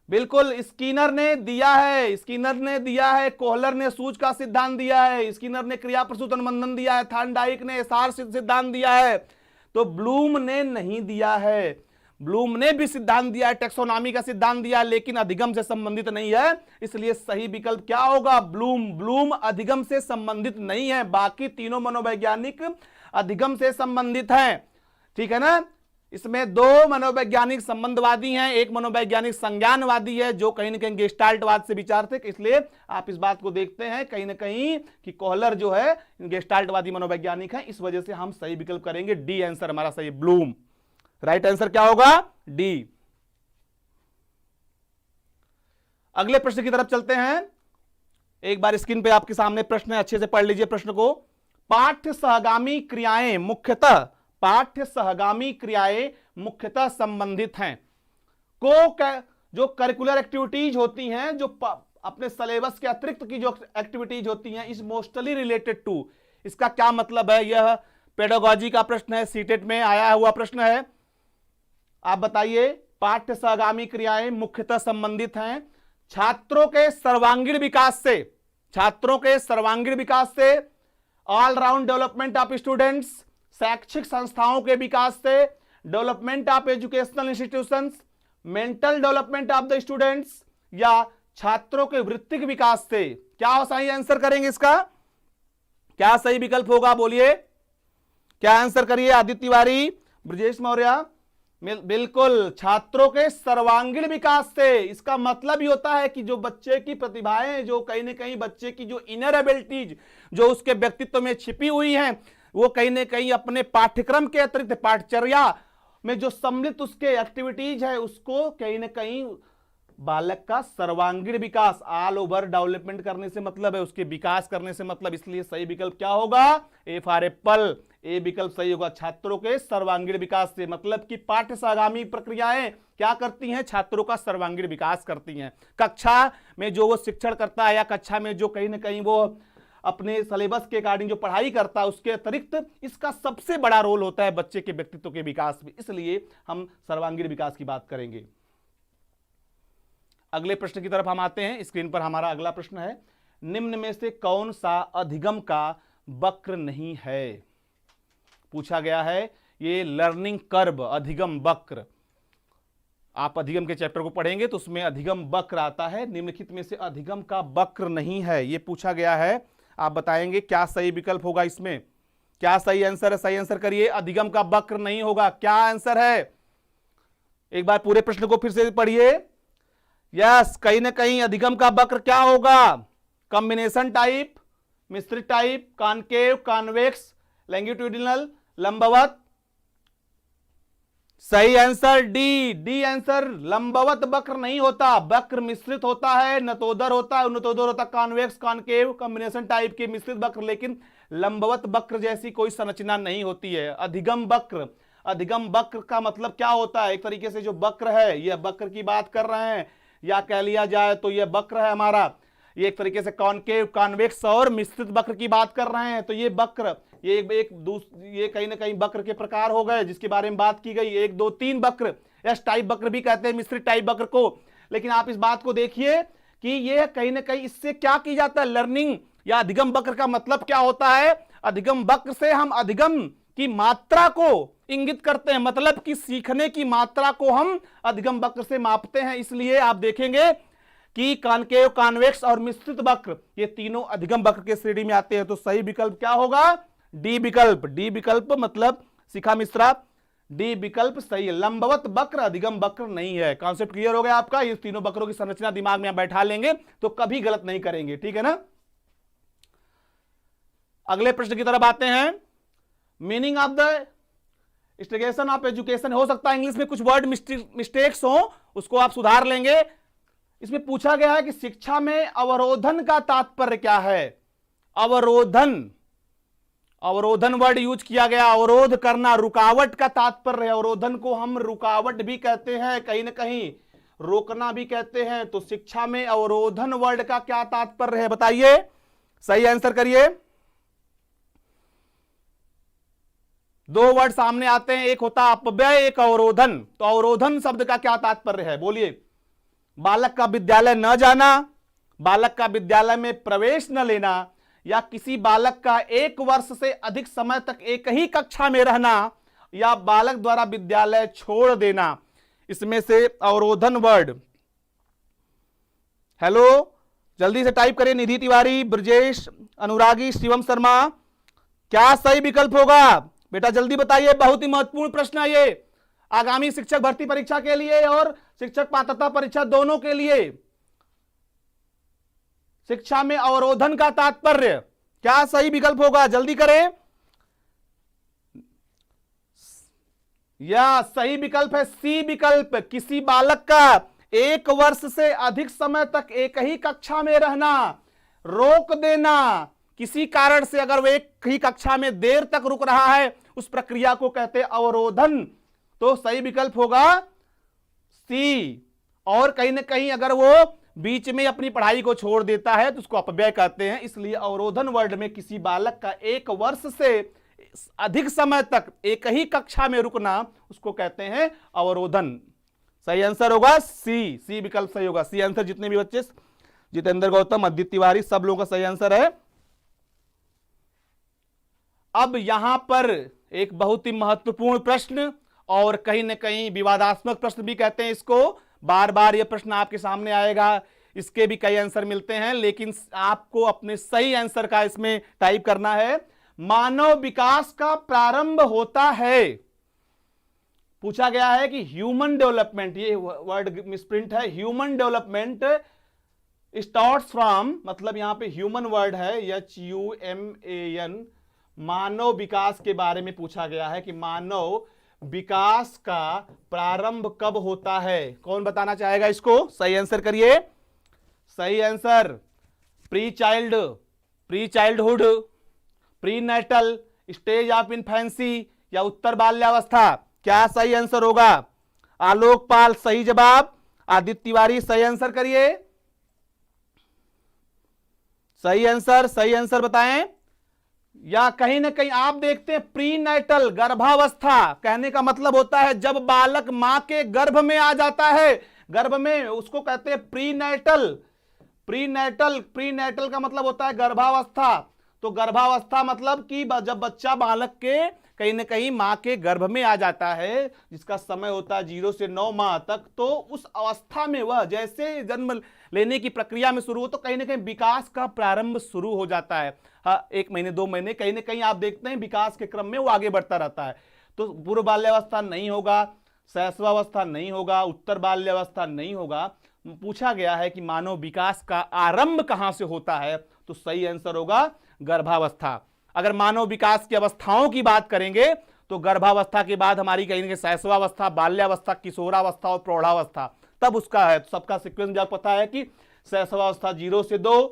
बिल्कुल स्किनर ने दिया है, स्किनर ने दिया है, कोहलर ने सूज का सिद्धांत दिया है, स्किनर ने क्रिया प्रसूत अनुबंधन दिया है, थॉर्नडाइक ने एसार सिद्धांत दिया है, तो ब्लूम ने नहीं दिया है। ब्लूम ने भी सिद्धांत दिया है, टेक्सोनॉमी का सिद्धांत दिया है, लेकिन अधिगम से संबंधित नहीं है। इसलिए सही विकल्प क्या होगा? ब्लूम। ब्लूम अधिगम से संबंधित नहीं है, बाकी तीनों मनोवैज्ञानिक अधिगम से संबंधित हैं। ठीक है ना। इसमें 2 मनोवैज्ञानिक संबंधवादी हैं, एक मनोवैज्ञानिक संज्ञानवादी है जो कहीं ना कहीं गेस्टाल्टवाद से विचार थे। इसलिए आप इस बात को देखते हैं कहीं ना कहीं कि कोहलर जो है गेस्टाल्टवादी मनोवैज्ञानिक है, इस वजह से हम सही विकल्प करेंगे डी आंसर हमारा सही, ब्लूम। राइट आंसर क्या होगा? डी। अगले प्रश्न की तरफ चलते हैं। एक बार स्क्रीन पे आपके सामने प्रश्न है, अच्छे से पढ़ लीजिए प्रश्न को। पाठ्य सहगामी क्रियाएं मुख्यतः, पाठ्य सहगामी क्रियाएं मुख्यतः संबंधित हैं जो करिकुलर एक्टिविटीज होती हैं, जो अपने सिलेबस के अतिरिक्त की जो एक्टिविटीज होती हैं, इज मोस्टली रिलेटेड टू। इसका क्या मतलब है? यह पेडागोजी का प्रश्न है, सीटेट में आया हुआ प्रश्न है। आप बताइए, पाठ्य सहगामी क्रियाएं मुख्यतः संबंधित हैं छात्रों के सर्वांगीण विकास से, छात्रों के सर्वांगीण विकास से, ऑलराउंड डेवलपमेंट ऑफ स्टूडेंट्स, शैक्षिक संस्थाओं के विकास से, development of educational institutions, mental development of the students, या छात्रों के वृत्तिक विकास से। क्या सही आंसर करेंगे इसका? क्या सही विकल्प होगा? बोलिए, क्या आंसर करिए। आदित्य तिवारी, ब्रजेश मौर्य, बिल्कुल छात्रों के सर्वांगीण विकास से। इसका मतलब ही होता है कि जो बच्चे की प्रतिभाएं, जो कहीं ना कहीं बच्चे की जो इनर एबिलिटीज जो उसके व्यक्तित्व में छिपी हुई हैं, वो कहीं ना कहीं अपने पाठ्यक्रम के अतिरिक्त पाठचर्या में जो सम्मिलित उसके एक्टिविटीज है, उसको कहीं ना कहीं बालक का सर्वांगीण विकास, ऑल ओवर डेवलपमेंट करने से मतलब है, उसके विकास करने से मतलब। इसलिए सही विकल्प क्या होगा? ए फॉर एप्पल, ए विकल्प सही होगा। छात्रों के सर्वांगीण विकास से मतलब कि पाठ्य सहगामी प्रक्रियाएं क्या करती हैं? छात्रों का सर्वांगीण विकास करती हैं। कक्षा में जो वो शिक्षण करता है या कक्षा में जो कहीं ना कहीं वो अपने सिलेबस के अकॉर्डिंग जो पढ़ाई करता है, उसके अतिरिक्त इसका सबसे बड़ा रोल होता है बच्चे के व्यक्तित्व के विकास में। इसलिए हम सर्वांगीण विकास की बात करेंगे। अगले प्रश्न की तरफ हम आते हैं। स्क्रीन पर हमारा अगला प्रश्न है, निम्न में से कौन सा अधिगम का वक्र नहीं है? पूछा गया है ये लर्निंग कर्व, अधिगम वक्र। आप अधिगम के चैप्टर को पढ़ेंगे तो उसमें अधिगम वक्र आता है, निम्नलिखित में से अधिगम का वक्र नहीं है, ये पूछा गया है। आप बताएंगे क्या सही विकल्प होगा इसमें, क्या सही आंसर है? सही आंसर करिए, अधिगम का वक्र नहीं होगा। क्या आंसर है? एक बार पूरे प्रश्न को फिर से पढ़िए। यस, कहीं ना कहीं अधिगम का वक्र क्या होगा? कॉम्बिनेशन टाइप, मिश्रित टाइप, कॉनकेव, कॉन्वेक्स, लैंगिट्यूडिनल, लंबवत। सही आंसर डी आंसर। लंबवत वक्र नहीं होता, वक्र मिश्रित होता है, नतोदर होता है, उन्नतोदर होता है, कॉन्वेक्स, कॉनकेव, कॉम्बिनेशन टाइप के मिश्रित वक्र, लेकिन लंबवत वक्र जैसी कोई संरचना नहीं होती है। अधिगम वक्र, अधिगम वक्र का मतलब क्या होता है? एक तरीके से जो वक्र है, यह वक्र की बात कर रहे हैं, या कह लिया जाए तो यह वक्र है हमारा, ये एक तरीके से कॉनकेव, कॉन्वेक्स और मिश्रित वक्र की बात कर रहे हैं। तो ये वक्र, ये ये कहीं ना कहीं वक्र के प्रकार हो गए जिसके बारे में बात की गई। 1 2 3 वक्र, एस टाइप वक्र भी कहते हैं मिश्रित टाइप वक्र को। लेकिन आप इस बात को देखिए कि ये कहीं ना कहीं इससे क्या की जाता है, लर्निंग या अधिगम वक्र का मतलब क्या होता है? अधिगम वक्र से हम अधिगम की मात्रा को इंगित करते हैं, मतलब कि सीखने की मात्रा को हम अधिगम वक्र से मापते हैं। इसलिए आप देखेंगे कि कॉनकेव, कॉन्वेक्स और मिश्रित वक्र ये तीनों अधिगम वक्र के श्रेणी में आते हैं। तो सही विकल्प क्या होगा? डी विकल्प। डी विकल्प मतलब शिखा मिश्रा, डी विकल्प सही है। लंबवत वक्र अधिगम वक्र नहीं है। कॉन्सेप्ट क्लियर हो गया आपका? ये तीनों वक्रों की संरचना दिमाग में बैठा लेंगे तो कभी गलत नहीं करेंगे, ठीक है ना? अगले प्रश्न की तरफ आते हैं। Meaning of the instigation of education. हो सकता है इंग्लिश में कुछ वर्ड मिस्टेक्स हो, उसको आप सुधार लेंगे। इसमें पूछा गया है कि शिक्षा में अवरोधन का तात्पर्य क्या है? अवरोधन, अवरोधन वर्ड यूज किया गया। अवरोध करना, रुकावट का तात्पर्य है। अवरोधन को हम रुकावट भी कहते हैं, कहीं ना कहीं रोकना भी कहते हैं। तो शिक्षा में अवरोधन वर्ड का क्या तात्पर्य है बताइए, सही आंसर करिए। 2 वर्ड सामने आते हैं, एक होता अपव्यय, एक अवरोधन। तो अवरोधन शब्द का क्या तात्पर्य है बोलिए? बालक का विद्यालय न जाना, बालक का विद्यालय में प्रवेश न लेना, या किसी बालक का 1 वर्ष से अधिक समय तक एक ही कक्षा में रहना, या बालक द्वारा विद्यालय छोड़ देना। इसमें से अवरोधन वर्ड, हेलो जल्दी से टाइप करिए। निधि तिवारी, ब्रजेश, अनुरागी, शिवम शर्मा, क्या सही विकल्प होगा बेटा? जल्दी बताइए, बहुत ही महत्वपूर्ण प्रश्न है ये, आगामी शिक्षक भर्ती परीक्षा के लिए और शिक्षक पात्रता परीक्षा दोनों के लिए। शिक्षा में अवरोधन का तात्पर्य क्या सही विकल्प होगा? जल्दी करें। या सही विकल्प है सी विकल्प। किसी बालक का 1 वर्ष से अधिक समय तक एक ही कक्षा में रहना, रोक देना, किसी कारण से अगर वो एक ही कक्षा में देर तक रुक रहा है, उस प्रक्रिया को कहते हैं अवरोधन। तो सही विकल्प होगा सी। और कहीं ना कहीं अगर वो बीच में अपनी पढ़ाई को छोड़ देता है तो उसको अपव्यय कहते हैं। इसलिए अवरोधन वर्ड में किसी बालक का 1 वर्ष से अधिक समय तक एक ही कक्षा में रुकना, उसको कहते हैं अवरोधन। सही आंसर होगा सी, सी विकल्प सही होगा। सी आंसर जितने भी बच्चे, जितेंद्र गौतम, अदिति तिवारी, सब लोगों का सही आंसर है। अब यहां पर एक बहुत ही महत्वपूर्ण प्रश्न, और कहीं ना कहीं विवादास्पद प्रश्न भी कहते हैं इसको। बार बार यह प्रश्न आपके सामने आएगा, इसके भी कई आंसर मिलते हैं, लेकिन आपको अपने सही आंसर का इसमें टाइप करना है। मानव विकास का प्रारंभ होता है, पूछा गया है कि ह्यूमन डेवलपमेंट, ये वर्ड मिसप्रिंट है, ह्यूमन डेवलपमेंट स्टार्ट्स फ्रॉम, मतलब यहां पे ह्यूमन वर्ड है, HUMAN, मानव विकास के बारे में पूछा गया है कि मानव विकास का प्रारंभ कब होता है। कौन बताना चाहेगा इसको? सही आंसर करिए। सही answer pre childhood, prenatal, stage of infancy, या उत्तर बाल्यावस्था। क्या सही आंसर होगा? आलोक पाल सही जवाब, आदित्य तिवारी सही आंसर करिए। सही आंसर बताएं। या कहीं ना कहीं आप देखते हैं प्री नेटल, गर्भावस्था, कहने का मतलब होता है जब बालक मां के गर्भ में आ जाता है, गर्भ में, उसको कहते हैं प्रीनेटल। प्रीनेटल का मतलब होता है गर्भावस्था। तो गर्भावस्था मतलब कि जब बच्चा बालक के कहीं ना कहीं मां के गर्भ में आ जाता है, जिसका समय होता है 0 से 9 माह तक, तो उस अवस्था में वह जैसे जन्म लेने की प्रक्रिया में शुरू हो तो कहीं ना कहीं विकास का प्रारंभ शुरू हो जाता है। हाँ, 1 महीने 2 महीने कहीं ना कहीं आप देखते हैं विकास के क्रम में वो आगे बढ़ता रहता है। तो पूर्व बाल्यावस्था नहीं होगा, शैशवावस्था नहीं होगा, उत्तर बाल्यावस्था नहीं होगा। पूछा गया है कि मानव विकास का आरंभ कहां से होता है, तो सही आंसर होगा गर्भावस्था। अगर मानव विकास की अवस्थाओं की बात करेंगे तो गर्भावस्था के बाद हमारी कहीं शैशवावस्था, बाल्यावस्था, किशोरावस्था और प्रौढ़ावस्था, तब उसका है। तो सबका सीक्वेंस मुझे पता है कि शैशवावस्था 0 से 2,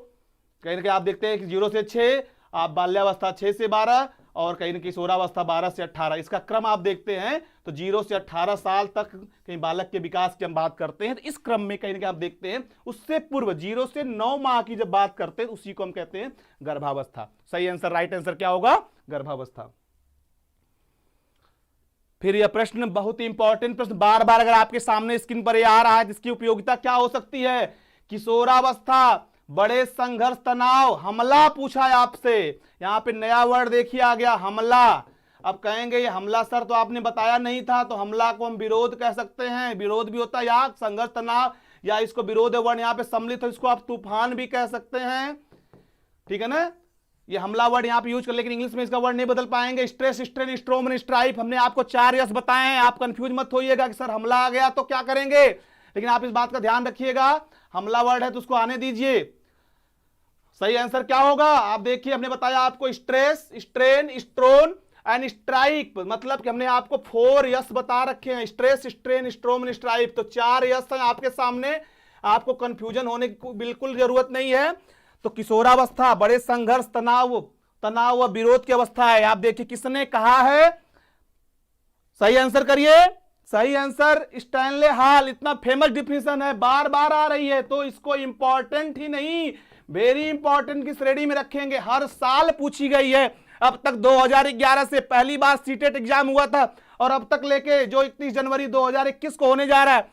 कहीं ना कहीं आप देखते हैं कि 0 से 6, आप बाल्यावस्था 6 से 12 और कहीं ना किशोरावस्था 12 से 18। इसका क्रम आप देखते हैं तो 0 से 18 साल तक कहीं बालक के विकास की हम बात करते हैं, तो इस क्रम में कहीं ना कहीं आप देखते हैं उससे पूर्व 0 से 9 माह की जब बात करते हैं उसी को हम कहते हैं गर्भावस्था। सही आंसर, राइट आंसर क्या होगा? गर्भावस्था। फिर यह प्रश्न बहुत ही इंपॉर्टेंट प्रश्न, बार बार अगर आपके सामने स्क्रीन पर यह आ रहा है, इसकी उपयोगिता क्या हो सकती है? किशोरावस्था, बड़े संघर्ष, तनाव, हमला पूछा है आपसे। यहां पे नया वर्ड देखिए आ गया, हमला। अब कहेंगे ये हमला सर तो आपने बताया नहीं था, तो हमला को हम विरोध कह सकते हैं, विरोध भी होता है, या संघर्ष तनाव, या इसको विरोध वर्ड यहाँ पे सम्मिलित हो, इसको आप तूफान भी कह सकते हैं, ठीक है ना। ये हमला वर्ड यहाँ पे यूज कर, लेकिन इंग्लिश में इसका वर्ड नहीं बदल पाएंगे। स्ट्रेस, स्ट्रेन, स्ट्रोमन, स्ट्राइप, हमने आपको 4 यस बताए हैं। आप कंफ्यूज मत होइएगा कि सर हमला आ गया तो क्या करेंगे, लेकिन आप इस बात का ध्यान रखिएगा, हमला वर्ड है तो उसको आने दीजिए। सही आंसर क्या होगा? आप देखिए, हमने बताया आपको स्ट्रेस, स्ट्रेन, स्ट्रोन एंड स्ट्राइक, मतलब कि हमने आपको 4 यस बता रखे हैं, स्ट्रेस, स्ट्रेन, स्ट्रोमन, स्ट्राइक। तो 4 यस हैं आपके सामने, आपको कंफ्यूजन होने की बिल्कुल जरूरत नहीं है। तो किशोरावस्था, बड़े संघर्ष, तनाव व विरोध की अवस्था है। आप देखिए किसने कहा है, सही आंसर करिए। सही आंसर स्टैनले हॉल। इतना फेमस डिफिनेशन है, बार बार आ रही है, तो इसको इंपॉर्टेंट ही नहीं, वेरी इंपॉर्टेंट की श्रेणी में रखेंगे। हर साल पूछी गई है। अब तक 2011 से पहली बार सीटेट एग्जाम हुआ था, और अब तक लेके जो 31 जनवरी 2021 को होने जा रहा है,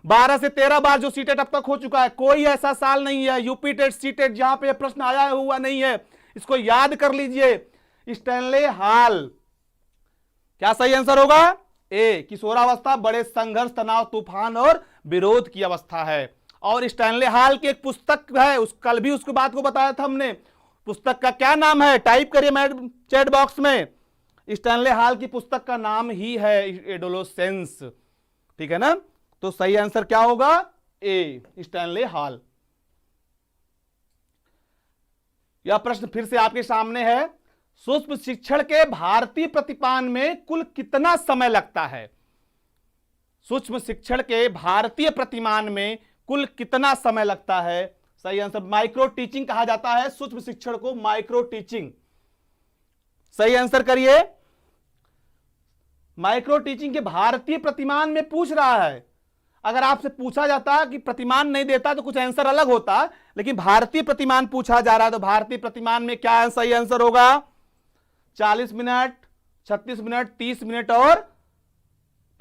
12 से 13 बार जो सीटेट अब तक हो चुका है। कोई ऐसा साल नहीं है यूपी टेट, सीटेट जहां पे प्रश्न आया हुआ नहीं है। इसको याद कर लीजिए, स्टैनले हॉल। क्या सही आंसर होगा? ए, किशोरावस्था बड़े संघर्ष, तनाव, तूफान और विरोध की अवस्था है। और स्टैनले हॉल की एक पुस्तक है, उस कल भी उसके बात को बताया था हमने, पुस्तक का क्या नाम है? टाइप करिए मैडम चैट बॉक्स में। स्टैनले हॉल की पुस्तक का नाम ही है एडोलेसेंस, ठीक है ना। तो सही आंसर क्या होगा? ए, स्टैनले हॉल। यह प्रश्न फिर से आपके सामने है, सूक्ष्म शिक्षण के भारतीय प्रतिपादन में कुल कितना समय लगता है? सूक्ष्म शिक्षण के भारतीय प्रतिमान में कुल कितना समय लगता है? सही आंसर माइक्रो टीचिंग कहा जाता है सूक्ष्म शिक्षण को, माइक्रो टीचिंग। सही आंसर करिए। माइक्रो टीचिंग के भारतीय प्रतिमान में पूछ रहा है। अगर आपसे पूछा जाता कि प्रतिमान नहीं देता तो कुछ आंसर अलग होता, लेकिन भारतीय प्रतिमान पूछा जा रहा है, तो भारतीय प्रतिमान में क्या सही आंसर होगा? 40 मिनट, 36 मिनट, 30 मिनट और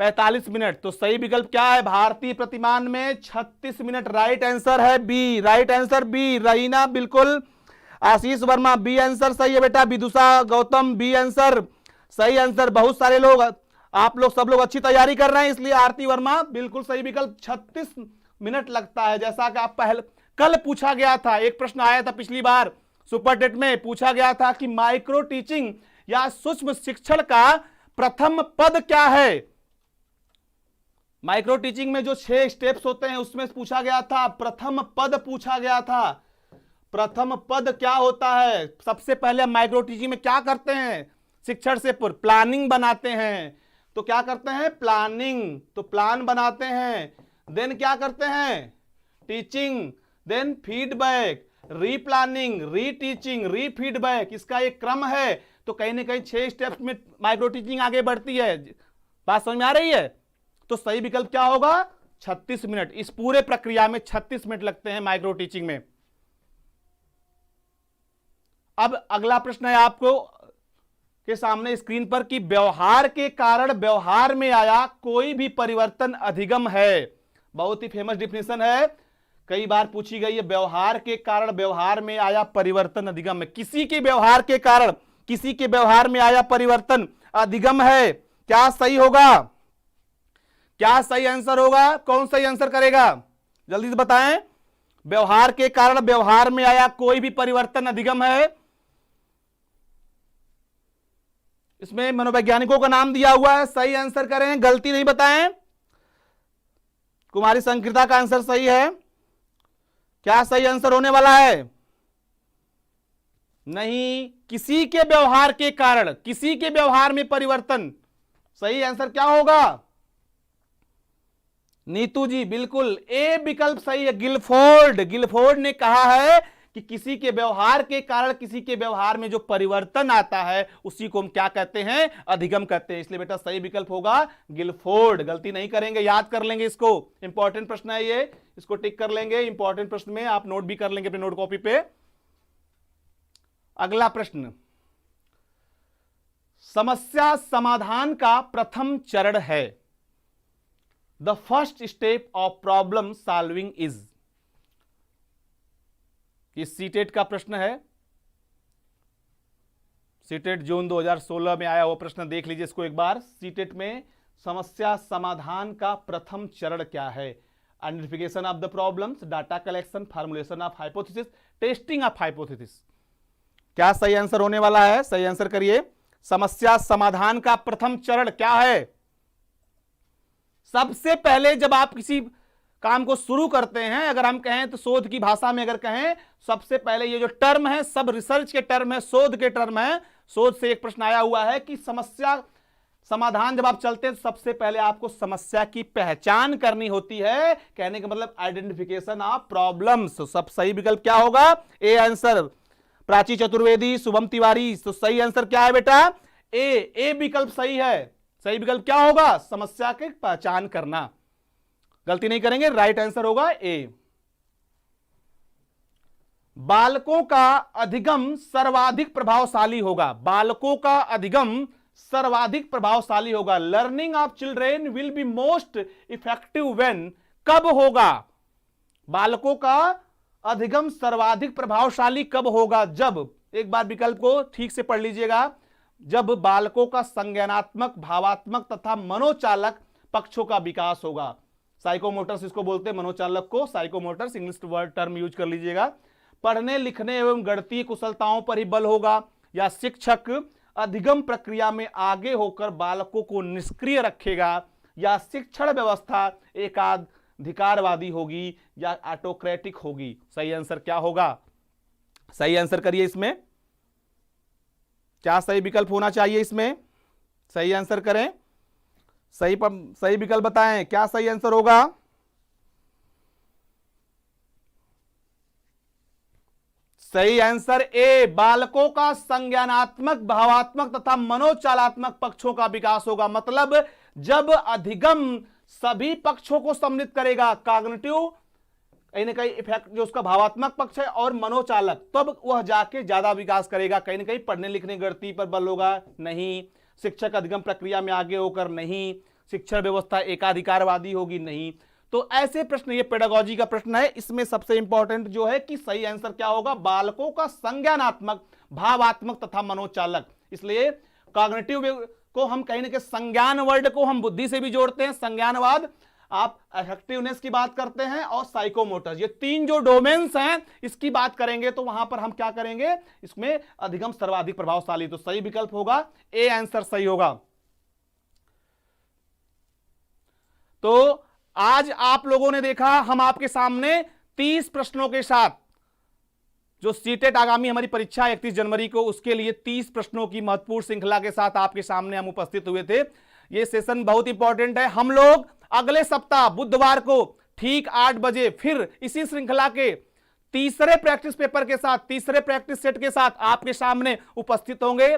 45 मिनट। तो सही विकल्प क्या है? भारतीय प्रतिमान में 36 मिनट राइट आंसर है बी, राइट आंसर बी। रहीना बिल्कुल, आशीष वर्मा बी आंसर सही है बेटा, विदुषा गौतम बी आंसर सही आंसर। बहुत सारे लोग, आप लोग सब लोग अच्छी तैयारी कर रहे हैं, इसलिए आरती वर्मा बिल्कुल सही विकल्प। 36 मिनट लगता है, जैसा कि आप पहले कल पूछा गया था, एक प्रश्न आया था पिछली बार सुपर टेट में, पूछा गया था कि माइक्रो टीचिंग या सूक्ष्म शिक्षण का प्रथम पद क्या है। माइक्रो टीचिंग में जो 6 स्टेप्स होते हैं उसमें पूछा गया था, प्रथम पद पूछा गया था। प्रथम पद क्या होता है? सबसे पहले माइक्रो टीचिंग में क्या करते हैं? शिक्षण से पूर्व प्लानिंग बनाते हैं। तो क्या करते हैं? प्लानिंग, तो प्लान बनाते हैं। देन क्या करते हैं? टीचिंग, देन फीडबैक, रीप्लानिंग, रीटीचिंग, रीफीडबैक, इसका एक क्रम है। तो कहीं ना कहीं 6 स्टेप्स में माइक्रो टीचिंग आगे बढ़ती है। बात समझ में आ रही है? तो सही विकल्प क्या होगा? 36 मिनट। इस पूरे प्रक्रिया में 36 मिनट लगते हैं माइक्रो टीचिंग में। अब अगला प्रश्न है आपको के सामने स्क्रीन पर कि व्यवहार के कारण व्यवहार में आया कोई भी परिवर्तन अधिगम है। बहुत ही फेमस डिफिनेशन है, कई बार पूछी गई है। व्यवहार के कारण व्यवहार में आया परिवर्तन अधिगम है। किसी के व्यवहार के कारण किसी के व्यवहार में आया परिवर्तन अधिगम है। क्या सही होगा? क्या सही आंसर होगा? कौन सही आंसर करेगा? जल्दी से बताएं। व्यवहार के कारण व्यवहार में आया कोई भी परिवर्तन अधिगम है। इसमें मनोवैज्ञानिकों का नाम दिया हुआ है। सही आंसर करें, गलती नहीं बताएं। कुमारी संकृता का आंसर सही है। क्या सही आंसर होने वाला है? नहीं, किसी के व्यवहार के कारण, किसी के व्यवहार में परिवर्तन। सही आंसर क्या होगा? नीतू जी बिल्कुल ए विकल्प सही है। गिलफोर्ड ने कहा है कि किसी के व्यवहार के कारण किसी के व्यवहार में जो परिवर्तन आता है उसी को हम क्या कहते हैं? अधिगम कहते हैं। इसलिए बेटा सही विकल्प होगा गिलफोर्ड। गलती नहीं करेंगे, याद कर लेंगे इसको। इंपॉर्टेंट प्रश्न है ये, इसको टिक कर लेंगे। इंपॉर्टेंट प्रश्न में आप नोट भी कर लेंगे अपने नोट कॉपी पे। अगला प्रश्न, समस्या समाधान का प्रथम चरण है। The first step of problem solving is. ये सीटेट का प्रश्न है। सीटेट जून 2016 में आया वो प्रश्न देख लीजिए इसको एक बार। सीटेट में समस्या समाधान का प्रथम चरण क्या है? Identification of the problems, data collection, formulation of hypothesis, testing of hypothesis. क्या सही आंसर होने वाला है? सही आंसर करिए। समस्या समाधान का प्रथम चरण क्या है? सबसे पहले जब आप किसी काम को शुरू करते हैं, अगर हम कहें तो शोध की भाषा में अगर कहें, सबसे पहले ये जो टर्म है सब रिसर्च के टर्म है, शोध के टर्म है। शोध से एक प्रश्न आया हुआ है कि समस्या समाधान जब आप चलते हैं तो सबसे पहले आपको समस्या की पहचान करनी होती है। कहने का मतलब आइडेंटिफिकेशन ऑफ प्रॉब्लम्स। तो सब सही विकल्प क्या होगा? A answer. प्राची चतुर्वेदी, शुभम तिवारी, तो सही आंसर क्या है बेटा? ए विकल्प सही है। सही विकल्प क्या होगा? समस्या की पहचान करना। गलती नहीं करेंगे, राइट आंसर होगा ए। बालकों का अधिगम सर्वाधिक प्रभावशाली होगा। बालकों का अधिगम सर्वाधिक प्रभावशाली होगा। Learning of children will be most effective when, कब होगा? बालकों का अधिगम सर्वाधिक प्रभावशाली कब होगा? जब, एक बार विकल्प को ठीक से पढ़ लीजिएगा, जब बालकों का संज्ञानात्मक, भावात्मक तथा मनोचालक पक्षों का विकास होगा। साइकोमोटर्स इसको बोलते हैं, मनोचालक को साइकोमोटर्स, इंग्लिश वर्ड टर्म यूज कर लीजिएगा। पढ़ने लिखने एवं गणितीय कुशलताओं पर ही बल होगा, या शिक्षक अधिगम प्रक्रिया में आगे होकर बालकों को निष्क्रिय रखेगा, या शिक्षण व्यवस्था एकाधिकारवादी होगी या ऑटोक्रेटिक होगी। सही आंसर क्या होगा? सही आंसर करिए इसमें। क्या सही विकल्प होना चाहिए इसमें? सही आंसर करें, सही विकल्प बताएं। क्या सही आंसर होगा? सही आंसर ए, बालकों का संज्ञानात्मक, भावात्मक तथा मनोचालात्मक पक्षों का विकास होगा। मतलब जब अधिगम सभी पक्षों को सम्मिलित करेगा, कॉग्निटिव कहीं ना कहीं इफेक्ट जो उसका भावात्मक पक्ष है और मनोचालक, तब वह जाके ज्यादा विकास करेगा। कहीं ना कहीं पढ़ने लिखने गणितीय पर बल होगा नहीं, शिक्षक अधिगम प्रक्रिया में आगे होकर नहीं, शिक्षण व्यवस्था एकाधिकारवादी होगी नहीं। तो ऐसे प्रश्न, ये पेडागोजी का प्रश्न है, इसमें सबसे इंपॉर्टेंट जो है कि सही आंसर क्या होगा? बालकों का संज्ञानात्मक, भावात्मक तथा मनोचालक। इसलिए कॉग्निटिव को हम कहीं ना कहीं संज्ञान वर्ड को हम बुद्धि से भी जोड़ते हैं, संज्ञानवाद, आप इफेक्टिवनेस की बात करते हैं, और साइकोमोटर, ये तीन जो डोमेन्स हैं इसकी बात करेंगे तो वहां पर हम क्या करेंगे? इसमें अधिगम सर्वाधिक प्रभावशाली। तो सही विकल्प होगा ए आंसर सही होगा। तो आज आप लोगों ने देखा, हम आपके सामने 30 प्रश्नों के साथ, जो सीटेट आगामी हमारी परीक्षा 31 जनवरी को, उसके लिए 30 प्रश्नों की महत्वपूर्ण श्रृंखला के साथ आपके सामने हम उपस्थित हुए थे। यह सेशन बहुत इंपॉर्टेंट है। हम लोग अगले सप्ताह बुधवार को ठीक 8 बजे फिर इसी श्रृंखला के तीसरे प्रैक्टिस पेपर के साथ, तीसरे प्रैक्टिस सेट के साथ आपके सामने उपस्थित होंगे।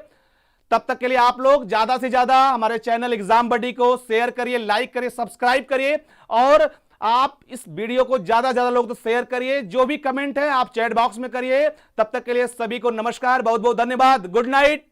तब तक के लिए आप लोग ज्यादा से ज्यादा हमारे चैनल एग्जाम बडी को शेयर करिए, लाइक करिए, सब्सक्राइब करिए, और आप इस वीडियो को ज्यादा ज्यादा लोग तो शेयर करिए। जो भी कमेंट है आप चैट बॉक्स में करिए। तब तक के लिए सभी को नमस्कार, बहुत बहुत धन्यवाद, गुड नाइट।